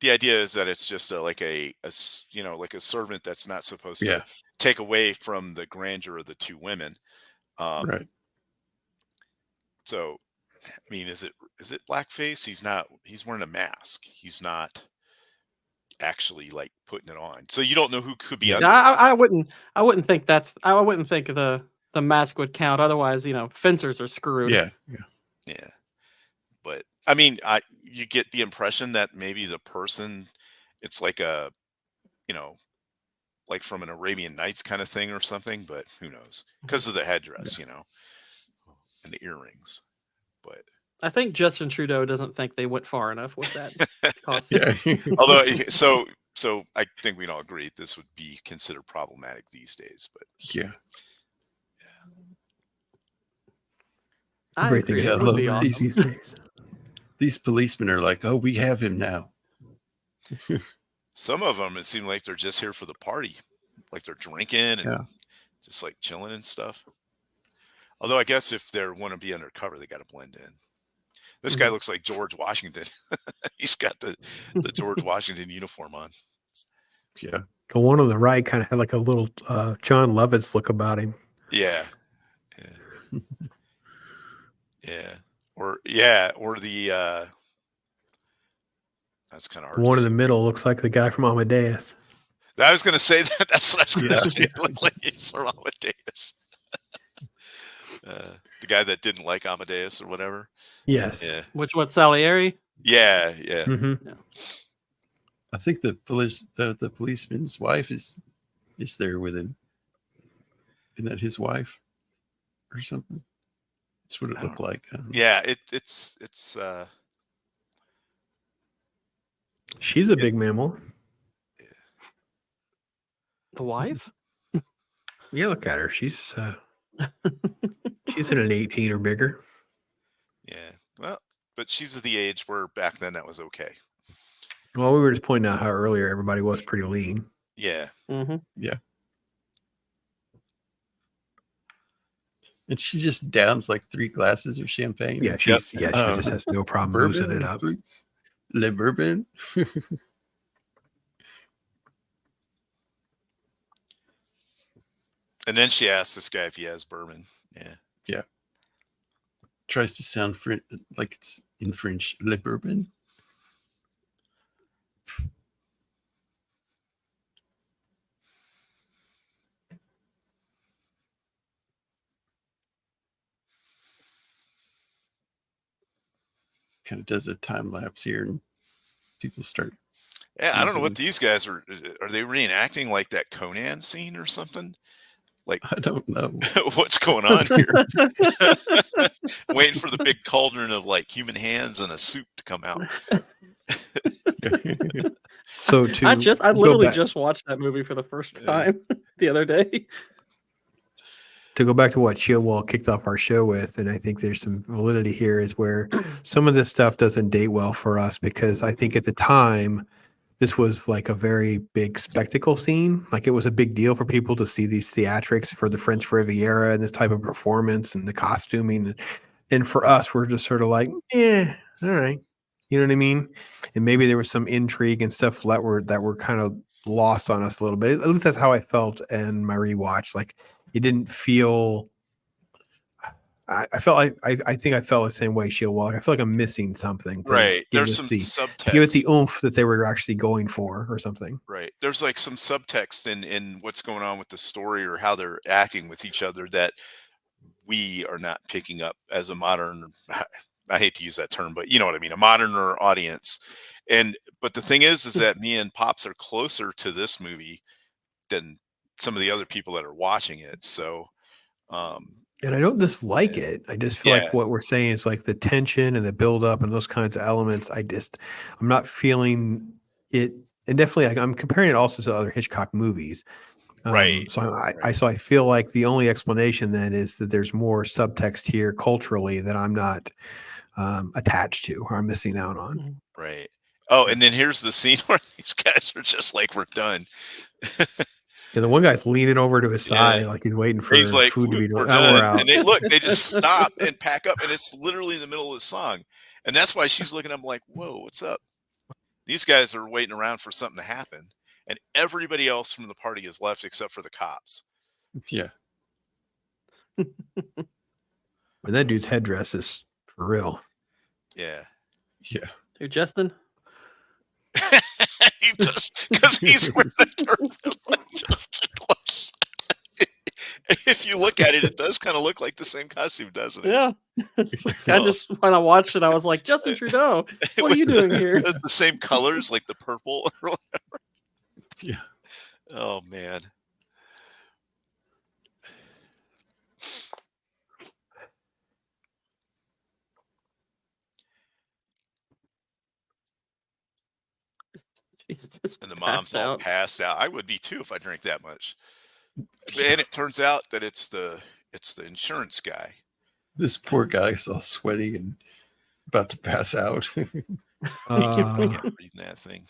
the idea is that it's just like a servant that's not supposed Yeah. to take away from the grandeur of the two women. Right. So, I mean, is it blackface? He's not. He's wearing a mask. He's not. actually like putting it on. So you don't know who could be Yeah. under. I wouldn't think I wouldn't think the mask would count. Otherwise, fencers are screwed. Yeah. Yeah. But I mean, you get the impression that maybe the person, it's like a, like from an Arabian Nights kind of thing or something, but who knows? Because of the headdress, and the earrings. But I think Justin Trudeau doesn't think they went far enough with that costume. Yeah. although, so I think we'd all agree this would be considered problematic these days. But Yeah. I Everything agree. is It would be love awesome. these days. These policemen are like, oh, we have him now. some of them, it seemed like they're just here for the party, like they're drinking and Yeah. just like chilling and stuff. Although I guess if they want to be undercover, they got to blend in. This guy looks like George Washington. He's got the George Washington uniform on. Yeah. The one on the right kind of had like a little John Lovitz look about him. Yeah. Or the that's kind of hard. The one to in the see. middle looks like the guy from Amadeus. I was going to say that. That's what I was going to Yeah. say. Look like he's from Amadeus. The guy that didn't like Amadeus or whatever. Yes. Yeah. What Salieri? Yeah. Hmm. I think the policeman's wife is there with him. Isn't that his wife or something? That's what it I looked don't like. I don't know. Yeah. It's She's a big mammal. The wife? Yeah, look at her. She's in an 18 or bigger. yeah. Well, but she's of the age where back then that was okay. Well, we were just pointing out how earlier everybody was pretty lean. Yeah. Mm-hmm. And she just downs like 3 glasses of champagne. Yeah, she just has no problem losing Bourbon, it up. please. Le bourbon. And then she asked this guy if he has bourbon. Yeah. Tries to sound like it's in French. Le bourbon. Kind of does a time lapse here, and people start. Yeah, I don't know what Mhm. these guys are. Are they reenacting like that Conan scene or something? Like, I don't know. what's going on here? Waiting for the big cauldron of like human hands and a soup to come out. So to I go literally back- just watched that movie for the first Yeah. time the other day. to go back to what Shieldwall kicked off our show with, and I think there's some validity here, is where some of this stuff doesn't date well for us, because I think at the time this was like a very big spectacle scene. Like it was a big deal for people to see these theatrics for the French Riviera and this type of performance and the costuming. And for us, we're just sort of like, yeah, all right. You know what I mean? And maybe there was some intrigue and stuff that were kind of lost on us a little bit. At least that's how I felt in my rewatch. Like it didn't feel. I felt like I think I felt the same way. Shieldwall. I feel like I'm missing something. To Right. give There's us some the subtext. give it the oomph that they were actually going for, or something. Right. There's like some subtext in what's going on with the story or how they're acting with each other that we are not picking up as a modern. I hate to use that term, but you know what I mean, a moderner audience. But the thing is that me and Pops are closer to this movie than some of the other people that are watching it. So, And I don't dislike it. I just feel Yeah. like what we're saying is like the tension and the buildup and those kinds of elements. I'm not feeling it. And definitely, I'm comparing it also to other Hitchcock movies. Right. So Right. so I feel like the only explanation then is that there's more subtext here culturally that I'm not attached to or I'm missing out on. Right. Oh, and then here's the scene where these guys are just like, we're done. And the one guy's leaning over to his side, Yeah. like he's waiting for He's like, food to be we're done. Oh, we're done. out. And they just stop and pack up, and it's literally in the middle of the song. And that's why she's looking at him like, whoa, what's up? These guys are waiting around for something to happen. And everybody else from the party is left except for the cops. Yeah. And that dude's headdress is for real. Yeah. Yeah. Who, Justin? He does, because he's wearing a turban. If you look at it, it does kind of look like the same costume, doesn't it? Yeah. I Oh. just when I watched it, I was like, Justin Trudeau, what are With you doing here? the same colors, like the purple. Yeah. Oh man. He's just And the passed mom's all out. passed out. I would be too if I drank that much. And it turns out that it's the insurance guy. This poor guy is all sweaty and about to pass out. I can't read that thing.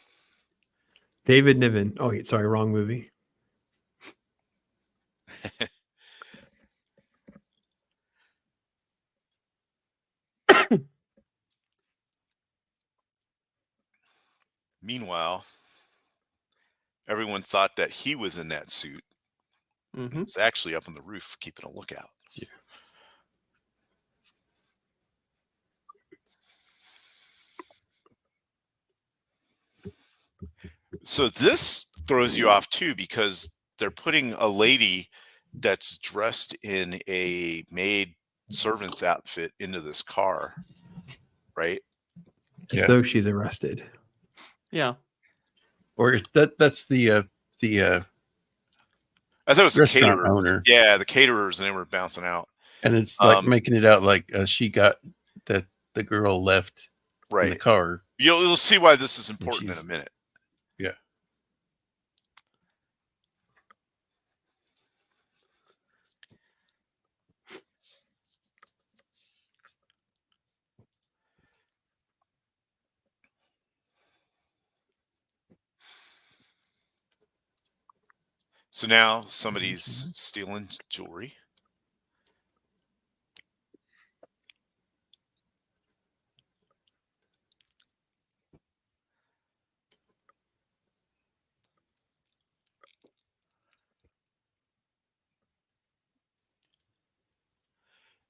David Niven. Oh, sorry, wrong movie. Meanwhile, everyone thought that he was in that suit. Mm-hmm. It's actually up on the roof keeping a lookout. Yeah. So this throws you off too, because they're putting a lady that's dressed in a maid servant's outfit into this car, right? As Yeah. though she's arrested. Yeah. Or that's the I thought it was the restaurant caterer. owner. Yeah, the caterers, and they were bouncing out. And it's like making it out like she got that the girl left in the Right. car. You'll see why this is important in she's- a minute. Yeah. So now somebody's stealing jewelry.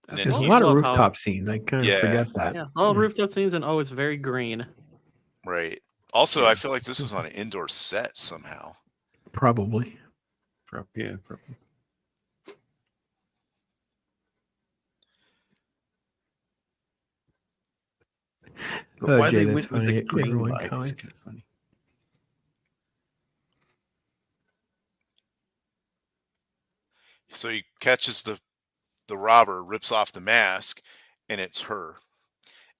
And then There's a he's- lot of love rooftop scenes. I kind of Yeah. forget that. Yeah. All rooftop scenes and always very green. Right. Also, Yeah. I feel like this was on an indoor set somehow. Probably. Yeah, probably. But why Jay, they that's went with the funny. green Everyone light is comments. kind of funny. So he catches the robber, rips off the mask, and it's her.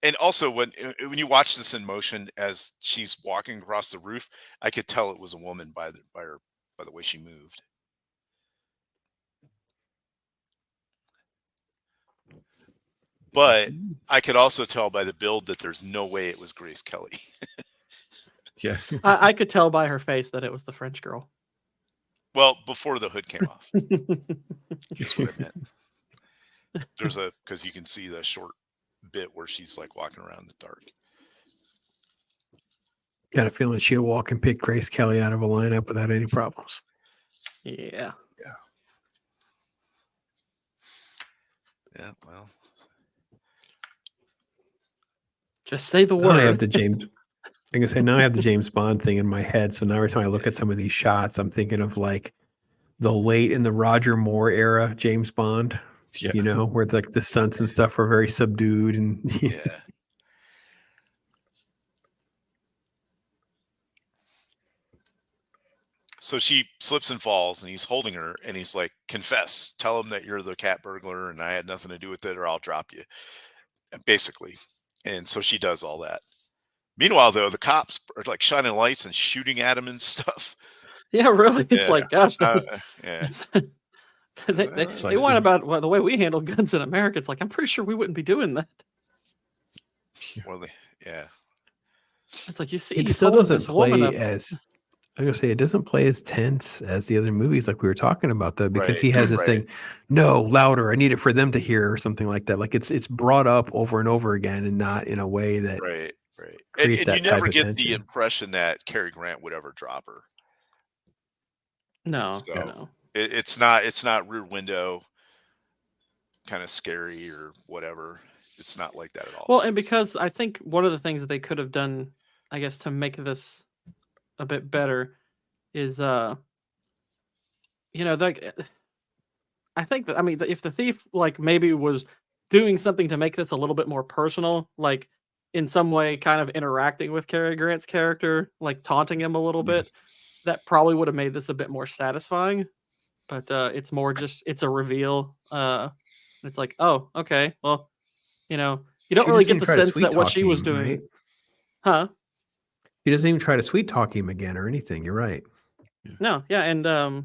And also, when you watch this in motion as she's walking across the roof, I could tell it was a woman by the way she moved. But I could also tell by the build that there's no way it was Grace Kelly. Yeah. I could tell by her face that it was the French girl. Well, before the hood came off. That's what I meant. There's because you can see the short bit where she's like walking around in the dark. Got a feeling she'll walk and pick Grace Kelly out of a lineup without any problems. Yeah. Yeah, well. Just say the Now I have word. the James. I can say now I have the James Bond thing in my head. So now every time I look at some of these shots, I'm thinking of like the late in the Roger Moore era James Bond. Yeah. You know, where it's like the stunts and stuff are very subdued and Yeah. So she slips and falls, and he's holding her, and he's like, "Confess, tell him that you're the cat burglar, and I had nothing to do with it, or I'll drop you." Basically, and so she does all that. Meanwhile, though, the cops are like shining lights and shooting at him and stuff. Yeah, really. It's Yeah. like, gosh, that was, Yeah, they whine about the way we handle guns in America. It's like, I'm pretty sure we wouldn't be doing that. well, yeah. It's like, you see, it he's still holding doesn't this woman play up. as I'm gonna say it doesn't play as tense as the other movies like we were talking about though, because Right, he has this right. thing, no, louder, I need it for them to hear or something like that. Like it's brought up over and over again and not in a way that Right. And creates you that type never of get the tension. impression that Cary Grant would ever drop her. No, So no. it's not Rear Window kind of scary or whatever. It's not like that at all. Well, and because I think one of the things that they could have done, I guess, to make this a bit better is you know, like I think that, I mean, if the thief like maybe was doing something to make this a little bit more personal, like in some way kind of interacting with Cary Grant's character, like taunting him a little Yeah. bit, that probably would have made this a bit more satisfying. But it's more just it's a reveal. It's like, oh, okay, well, you know, you don't She really doesn't get even the try to sense sweet that what talk she was him, doing, right? huh? He doesn't even try to sweet talk him again or anything. You're right. No, yeah, and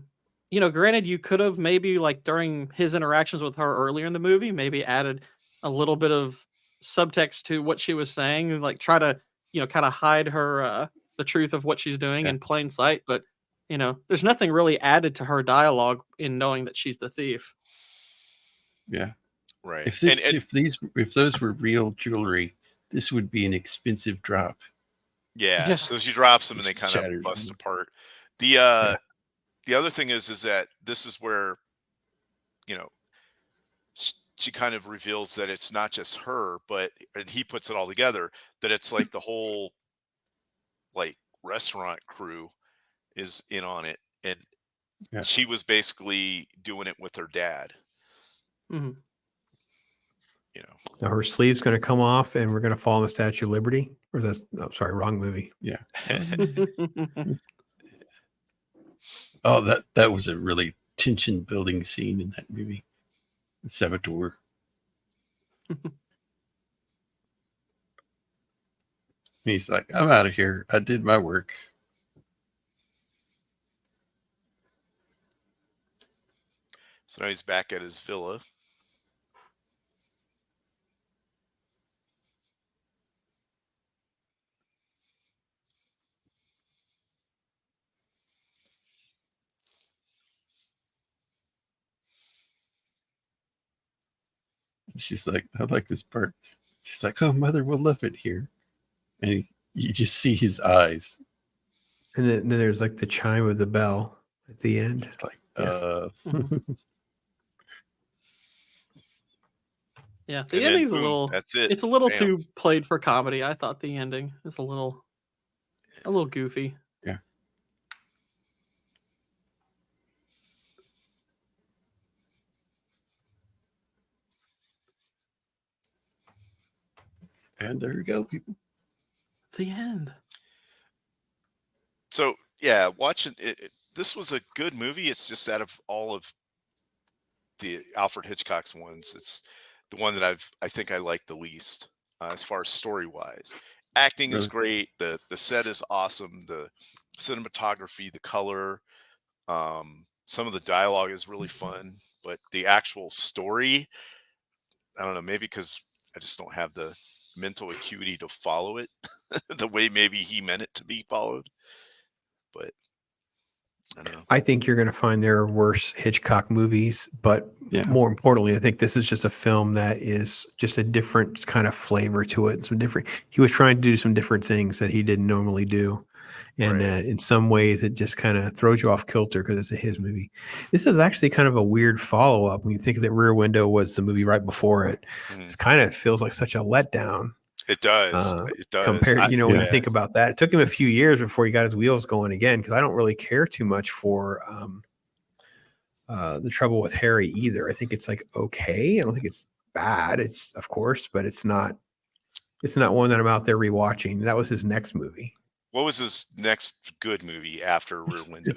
you know, granted, you could have maybe like during his interactions with her earlier in the movie, maybe added a little bit of subtext to what she was saying, and like try to, you know, kind of hide her the truth of what she's doing Yeah. in plain sight. But you know, there's nothing really added to her dialogue in knowing that she's the thief. Yeah. Right. If those were real jewelry, this would be an expensive drop. Yeah. Yeah. So she drops them and they Just kind of shatters bust them. apart. The other thing is that this is where, you know, she kind of reveals that it's not just her, but and he puts it all together, that it's like the whole like restaurant crew is in on it, and Yeah. she was basically doing it with her dad. Hmm. You know. Now her sleeve's going to come off, and we're going to fall in the Statue of Liberty. Or that's sorry, wrong movie. Yeah. Oh, that was a really tension building scene in that movie. Saboteur. He's like, I'm out of here. I did my work. So now he's back at his villa. She's like, I like this part. She's like, oh, mother will love it here. And you just see his eyes. And then there's like the chime of the bell at the end. It's like, Yeah, And the then ending's a boom, little. that's it. It's a little Bam. too played for comedy. I thought the ending is a little goofy. Yeah. And there you go, people. The end. So yeah, watching it, this was a good movie. It's just out of all of the Alfred Hitchcock's ones, it's the one that I think I like the least as far as story wise. Acting is Really? great. The set is awesome. The cinematography, the color, some of the dialogue is really fun. But the actual story, I don't know. Maybe because I just don't have the mental acuity to follow it the way maybe he meant it to be followed. But I don't know. I think you're going to find there are worse Hitchcock movies, but Yeah. more importantly, I think this is just a film that is just a different kind of flavor to it. Some different. He was trying to do some different things that he didn't normally do, and Right. in some ways, it just kind of throws you off kilter because it's a his movie. This is actually kind of a weird follow up when you think that Rear Window was the movie right before it. Mhm. It kind of feels like such a letdown. It does. It does. Compared, you know, when you Yeah. think about that, it took him a few years before he got his wheels going again. Because I don't really care too much for The Trouble with Harry either. I think it's like okay. I don't think it's bad. It's of course, but it's not. It's not one that I'm out there rewatching. That was his next movie. What was his next good movie after Rear Window?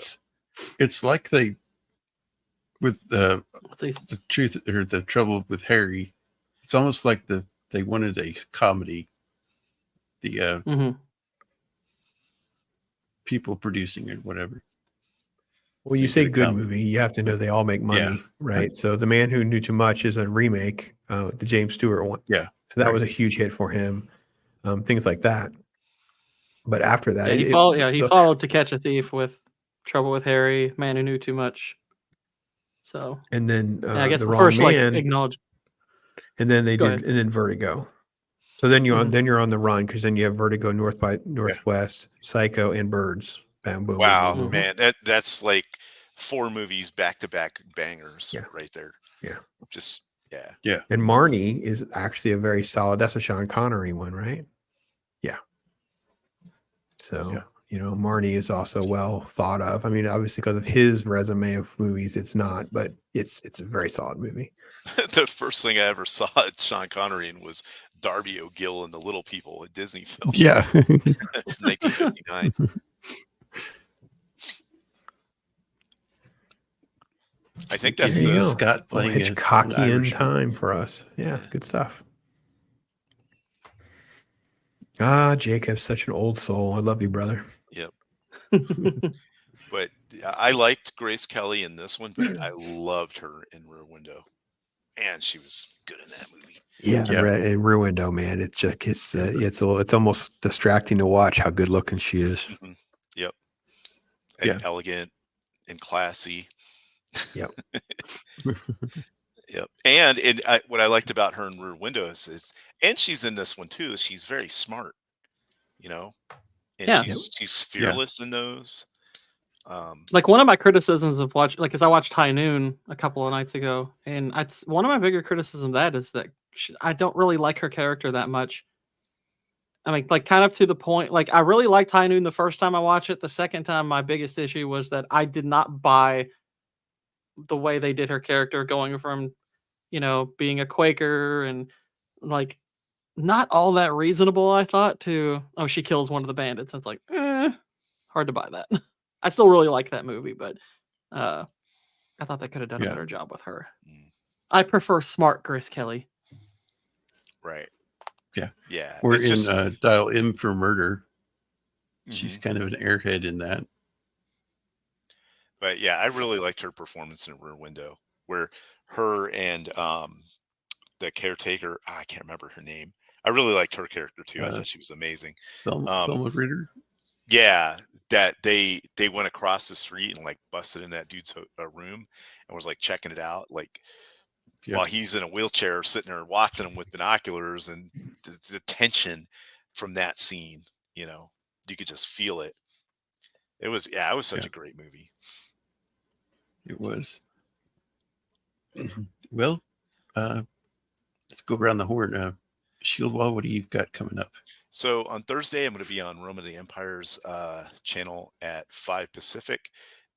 It's like they with the Let's see. truth or the trouble with Harry. It's almost like they wanted a comedy. The Mhm. people producing it, whatever. When So you say get a good comedy. movie, you have to know they all make money, Yeah. right? So The Man Who Knew Too Much is a remake, the James Stewart one. Yeah. So that Right. was a huge hit for him. Things like that. But after that, Yeah, he followed To Catch a Thief with Trouble with Harry, Man Who Knew Too Much. So, and then yeah, I guess The the Wrong first like Man, acknowledged. and then Go ahead. and then Vertigo. So then Mhm. you're on the run because then you have Vertigo, North by Northwest, Psycho, and Birds. Bam, boom, Wow, boom, boom, boom. man, that's like 4 movies back to back bangers right there. Yeah. Just yeah. Yeah. And Marnie is actually a very solid. That's a Sean Connery one, right? Yeah. So Marnie is also well thought of. I mean, obviously because of his resume of movies, it's not, but it's a very solid movie. The first thing I ever saw Sean Connery in was Darby O'Gill and the Little People, a Disney film Yeah. from 1959. I think that's There you Ridley go. Scott Well, playing an Hitchcockian Irish time man. for us. Yeah, Yeah. good stuff. Jacob's such an old soul. I love you, brother. Yep. But I liked Grace Kelly in this one, but I loved her in Rear Window. And she was good in that movie. Yeah, Yeah. and Rear Window, man. It's just it's almost distracting to watch how good looking she is. Mhm. Yep. And Yeah. elegant and classy. Yep. Yep. And what I liked about her in Rear Window is, and she's in this one too, is she's very smart, and Yeah. she's fearless in those. Like one of my criticisms of because I watched High Noon a couple of nights ago, and one of my bigger criticisms of that is that I don't really like her character that much. I mean, like kind of to the point, like I really liked High Noon the first time I watched it. The second time, my biggest issue was that I did not buy the way they did her character going from, being a Quaker and like not all that reasonable, I thought, to, oh, she kills one of the bandits. It's like, hard to buy that. I still really like that movie, but I thought they could have done a Yeah. better job with her. Mm. I prefer smart Grace Kelly. Right. Yeah. Yeah. Or it's in just, Dial M for Murder. She's Mhm. kind of an airhead in that. But yeah, I really liked her performance in Rear Window, where her and the caretaker, I can't remember her name. I really liked her character too. I thought she was amazing. Thelma Ritter. Yeah, that they went across the street and like busted in that dude's room and was like checking it out, like Yeah. while he's in a wheelchair, sitting there watching him with binoculars, and the tension from that scene, you could just feel it. It was such Yeah. a great movie. It was. Well, let's go around the horn. Shieldwall, what do you got coming up? So on Thursday, I'm going to be on Rome of the Empire's channel at 5 Pacific,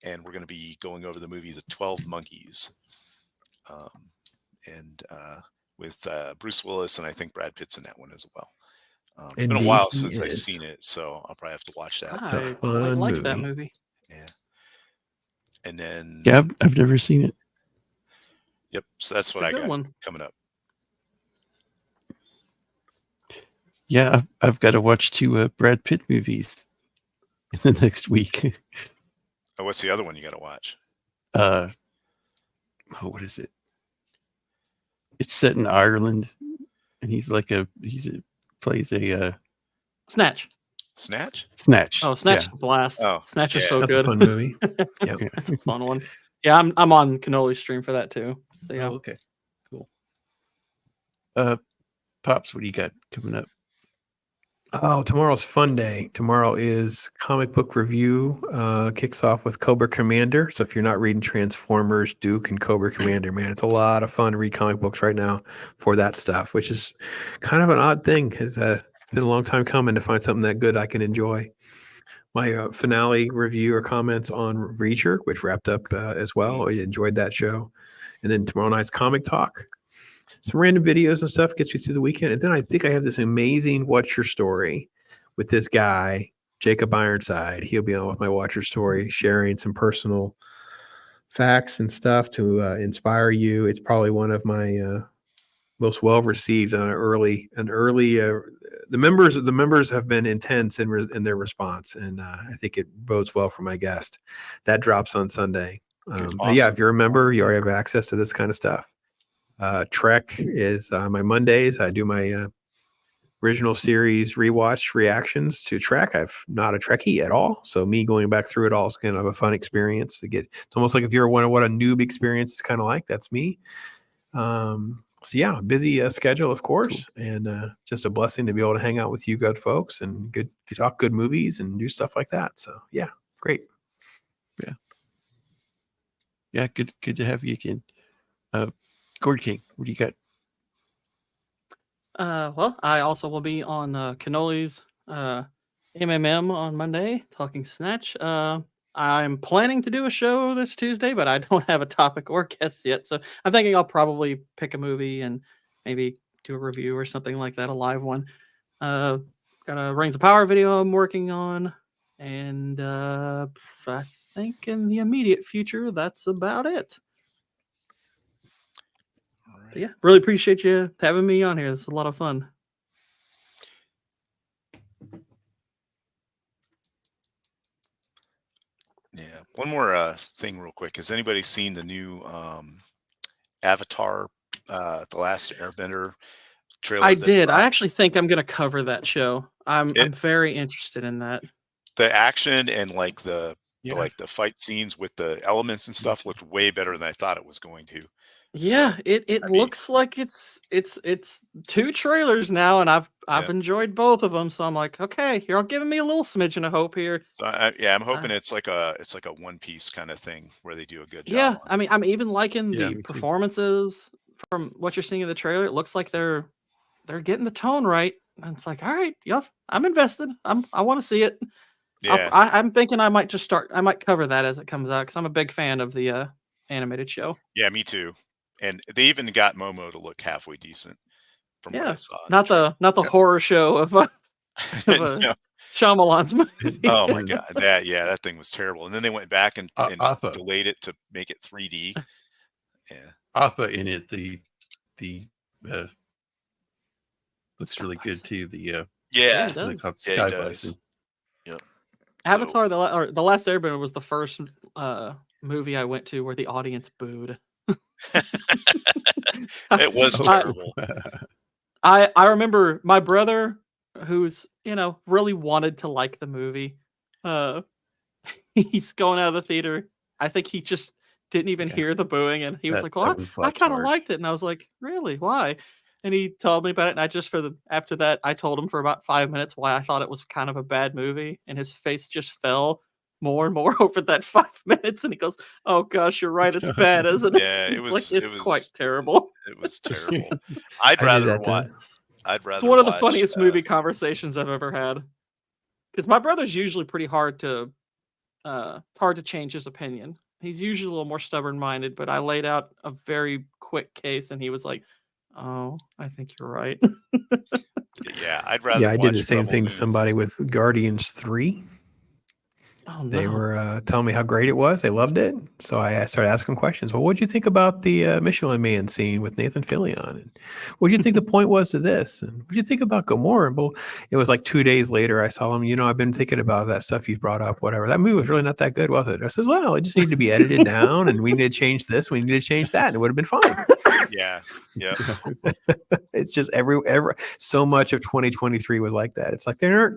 and we're going to be going over the movie The 12 Monkeys, and with Bruce Willis, and I think Brad Pitt's in that one as well. It's been a Indeed while he since I've is. seen it, so I'll probably have to watch that. It's a I fun quite like that movie. movie. Yeah. And then, Yeah, I've never seen it. yep. So that's It's what a I good got one. coming up. Yeah, I've got to watch 2 Brad Pitt movies in the next week. Oh, what's the other one you got to watch? What is it? It's set in Ireland, and he's plays a Snatch. Snatch? Snatch. Oh, Snatch is a blast. Oh, Snatch is yeah. so That's good. a fun movie. Yep. Yeah. That's a fun one. Yeah, I'm on Cannoli's stream for that too. So, yeah. Oh, okay. Cool. Pops, what do you got coming up? Oh, tomorrow's fun day. Tomorrow is comic book review. Kicks off with Cobra Commander. So if you're not reading Transformers, Duke and Cobra Commander, man, it's a lot of fun to read comic books right now for that stuff, which is kind of an odd thing because it's been a long time coming to find something that good I can enjoy. My finale review or comments on Reacher, which wrapped up as well. I enjoyed that show. And then tomorrow night's Comic Talk. Some random videos and stuff gets me through the weekend. And then I think I have this amazing What's Your Story with this guy, Jacob Ironside. He'll be on with my Watch Your Story, sharing some personal facts and stuff to inspire you. It's probably one of my most well received on the members have been intense in their response, and I think it bodes well for my guest. That drops on Sunday. But yeah, Awesome. if you're a member, you already have access to this kind of stuff. Trek is my Mondays. I do my original series rewatch reactions to Trek. I'm not a Trekkie at all, so me going back through it all is kind of a fun experience to get. It's almost like if you're wondering what a noob experience is kind of like, that's me. So yeah, busy schedule, of course, and just a blessing to be able to hang out with you good folks and good talk good movies and do stuff like that. So yeah, great. Yeah, good to have you again. Gourd King, what do you got? Well, I also will be on Cannoli's MMM on Monday, talking Snatch. I'm planning to do a show this Tuesday, but I don't have a topic or guests yet. So I'm thinking I'll probably pick a movie and maybe do a review or something like that, a live one. Got a Rings of Power video I'm working on, and I think in the immediate future that's about it. But yeah, really appreciate you having me on here. This is a lot of fun. Yeah. One more thing, real quick. Has anybody seen the new Avatar, The Last Airbender trailer? I that did. I dropped? actually think I'm going to cover that show. I'm very interested in that. The action and like the Yeah. fight scenes with the elements and stuff looked way better than I thought it was going to. Yeah, it I mean- looks like it's 2 trailers now, and I've Yeah. enjoyed both of them. So I'm like, okay, you're all giving me a little smidgen of hope here. So I'm hoping it's like a One Piece kind of thing where they do a good job. Yeah, on I mean, I'm even liking Yeah, the me too. performances from what you're seeing in the trailer. It looks like they're getting the tone right. And it's like, all right, yeah, I'm invested. I want to see it. Yeah. I'm thinking I might cover that as it comes out because I'm a big fan of the animated show. Yeah, me too. And they even got Momo to look halfway decent from what I saw. in Not trailer. the horror show of No. Shyamalan's movie. Oh my god, that thing was terrible. And then they went back and Appa. delayed it to make it 3D. Yeah, Appa in it, the looks really good too. The Yeah, it the does. Sky does. Bison. Yep. Avatar: The Last Airbender was the first movie I went to where the audience booed. It was Oh. terrible. I remember my brother, who's really wanted to like the movie. He's going out of the theater. I think he just didn't even Yeah. hear the booing, and he was That- like, that "Well, one I flopped kind of hard. liked it." And I was like, "Really? Why?" And he told me about it, and I just after that, I told him for about 5 minutes why I thought it was kind of a bad movie, and his face just fell more and more over that 5 minutes, and he goes, "Oh gosh, you're right, it's bad, isn't it?" Yeah, It's quite terrible. It was terrible. I'd I did rather that too. watch. I'd rather It's one of the watch, funniest movie conversations I've ever had. Because my brother's usually pretty hard to change his opinion. He's usually a little more stubborn-minded, but I laid out a very quick case, and he was like, "Oh, I think you're right." Yeah, I'd rather. Yeah, I did the watch same Rebel thing to Moon. somebody with Guardians 3. Oh no! They were telling me how great it was. They loved it. So I started asking questions. Well, what'd you think about the Michelin Man scene with Nathan Fillion? And what'd you think the point was to this? And what'd you think about Gamora? Well, it was like 2 days later. I saw him. I've been thinking about that stuff you brought up. Whatever. That movie was really not that good, was it? I said, well, it just needed to be edited down, and we need to change this. We need to change that, and it would have been fine. Yeah, yeah. It's just every so much of 2023 was like that. It's like they're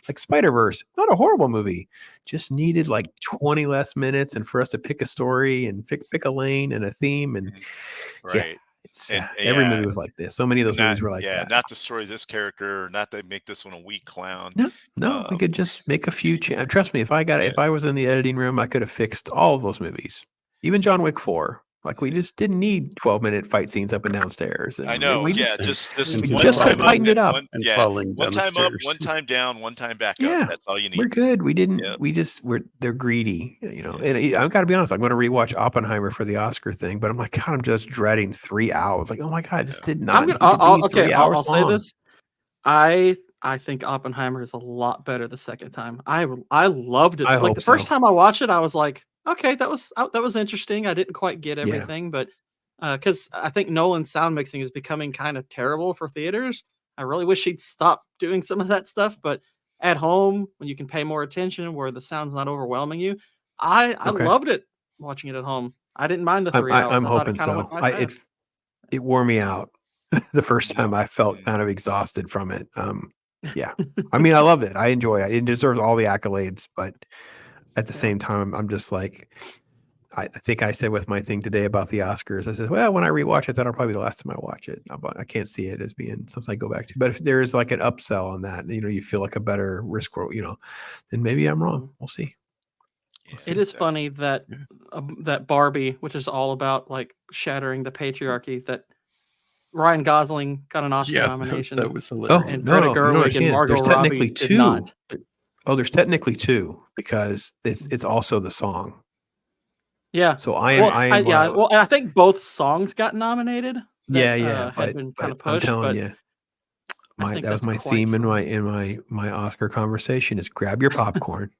like Spider-Verse, not a horrible movie, just needed like 20 less minutes and for us to pick a story and pick a lane and a theme. And Right. it's And, every yeah, movie was like this. So many of those movies were like that. not destroy this character, not to make this one a weak clown. No, we could just make a few trust me, if I was in the editing room, I could have fixed all of those movies, even John Wick 4. Like, we just didn't need 12-minute fight scenes up and downstairs. And I know. we just we one just time tightened it up. And falling one down the time up, stairs. one time down, one time back Yeah, up. That's all you need. We're good. We didn't. Yep. They're greedy, And I've got to be honest. I'm going to rewatch Oppenheimer for the Oscar thing, but I'm like, God, I'm just dreading 3 hours. Like, oh my God, this did not. I'll say long. this. I think Oppenheimer is a lot better the second time. I loved it. I Like hope the first so. time I watched it, I was like, okay, that was interesting. I didn't quite get everything, but because I think Nolan's sound mixing is becoming kind of terrible for theaters. I really wish he'd stop doing some of that stuff. But at home, when you can pay more attention, where the sound's not overwhelming you, I Okay. loved it watching it at home. I didn't mind the 3 hours. I'm I thought hoping it kinda so. went by fast. It wore me out the first time. I felt Mm. kind of exhausted from it. Yeah. I mean, I loved it. I enjoy it. It deserves all the accolades, but at the Yeah. same time, I'm just like, I think I said with my thing today about the Oscars, I said, well, when I rewatch it, that'll probably be the last time I watch it. I can't see it as being something I go back to. But if there is like an upsell on that, you feel like a better risk, then maybe I'm wrong. We'll see. It is funny that that Barbie, which is all about like shattering the patriarchy, that Ryan Gosling got an Oscar Yeah, nomination. that was Oh, hilarious. And no, Greta no, you don't Gerwig and understand. Margot There's technically Robbie did two. not. Oh, there's technically two because it's also the song. Yeah. So I Well, am. well, and I think both songs got nominated. That, Yeah. had been kind of I'm pushed, telling but you, I think that was that's my quite theme in funny. my Oscar conversation is grab your popcorn,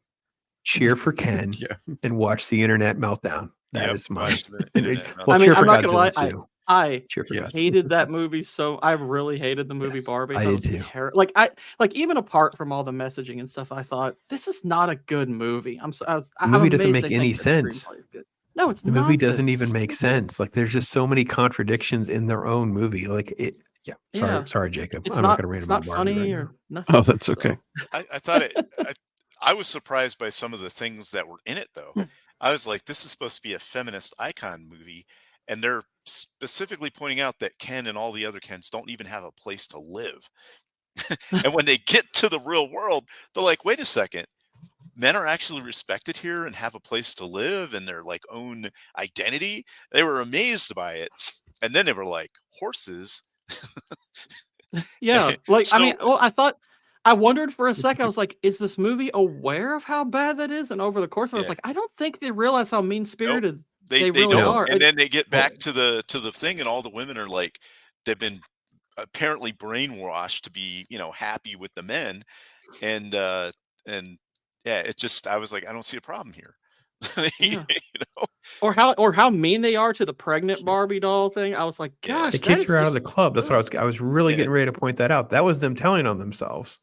cheer for Ken, Yeah. and watch the internet meltdown. That Yep, is my. watch the and internet well, meltdown. I mean, cheer for I'm not gonna lie. Godzilla too. I Cheer for Yeah. Godzilla. hated that movie so. I really hated the movie Yes, Barbie. I thought it did was too. like even apart from all the messaging and stuff, I thought this is not a good movie. The I'm movie doesn't amazed make they any think that the sense. screenplay is good. No, it's The movie doesn't even nonsense. make It's stupid. sense. Like there's just so many contradictions in their own movie. Like it. Yeah. Yeah. Sorry, Jacob. It's I'm not not. going to rant It's about not Barbie funny right or now. nothing. Oh, that's okay. So, I thought it. I was surprised by some of the things that were in it, though. I was like, this is supposed to be a feminist icon movie, and they're specifically pointing out that Ken and all the other Kens don't even have a place to live. And when they get to the real world, they're like, wait a second. Men are actually respected here and have a place to live and their like own identity. They were amazed by it. And then they were like, horses. yeah. Like I So mean, well, I wondered for a second. I was like, is this movie aware of how bad that is? And over the course, I was Yeah. like, I don't think they realize how mean spirited they really don't. are. And then they get back to the thing, and all the women are like, they've been apparently brainwashed to be, happy with the men. And yeah, it just, I was like, I don't see a problem here. Yeah. You know? Or how mean they are to the pregnant Barbie doll thing. I was like, Yeah. gosh, They that kicked is her out of just the club. That's what I was really Yeah. getting ready to point that out. That was them telling on themselves.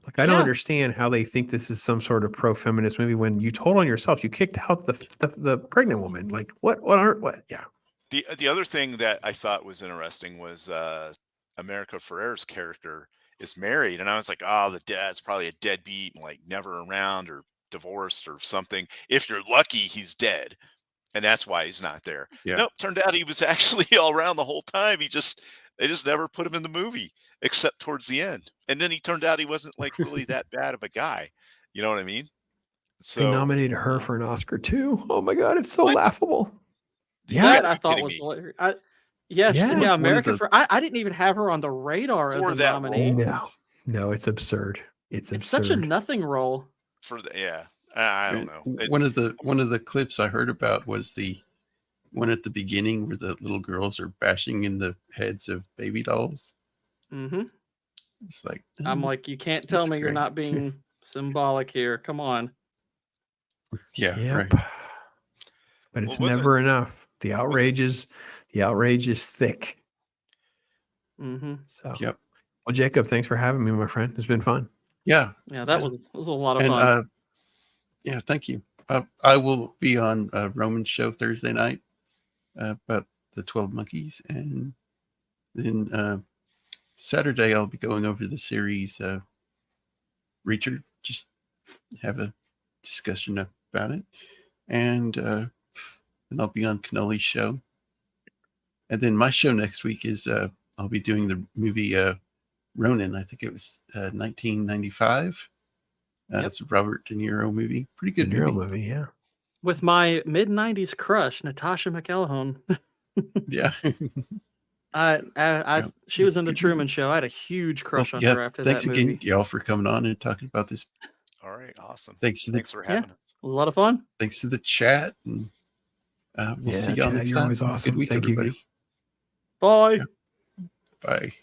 Like I don't Yeah. understand how they think this is some sort of pro-feminist movie when you told on yourselves. You kicked out the pregnant woman. Like what yeah. The other thing that I thought was interesting was America Ferrera's character is married, and I was like, oh, the dad's probably a deadbeat, like never around or divorced or something. If you're lucky, he's dead, and that's why he's not there. Yeah. Nope, turned out he was actually all around the whole time. They just never put him in the movie except towards the end, and then he turned out he wasn't like really that bad of a guy. You know what I mean? They So nominated her for an Oscar too. Oh my god, it's so What? laughable. You Yeah. that gotta I be thought kidding was me. hilarious. Yeah. Yeah, One of American the- for I didn't even have her on the radar For as a that nominee. role. No, it's absurd. It's It's absurd. such a nothing role. For the I don't know. One of the clips I heard about was the one at the beginning where the little girls are bashing in the heads of baby dolls. Hmm It's like I'm like, you can't tell That's me you're great. not being symbolic here. Come on. yeah, Yep. right. But it's Well, never enough. The outrage is thick. Hmm So Yep. well, Jacob, thanks for having me, my friend. It's been fun. Yeah. Yeah, that was a lot of And fun. yeah, thank you. I will be on Roman's show Thursday night about the 12 Monkeys, and then Saturday I'll be going over the series Reacher, just have a discussion about it, and I'll be on Canoli's show, and then my show next week is I'll be doing the movie Ronin. I think it was 1995. It's a Robert De Niro movie. Pretty good De Niro movie. movie, yeah. With my mid-90s crush, Natasha McElhone. Yeah. She was in the Truman Show. I had a huge crush on her after thanks that again, movie. y'all, for coming on and talking about this. All right, awesome. Thanks for having us. It was a lot of fun. Thanks to the chat, and we'll Yeah, see y'all Chad, next you're time. always awesome. Good week, Thank you. everybody. Bye. Bye.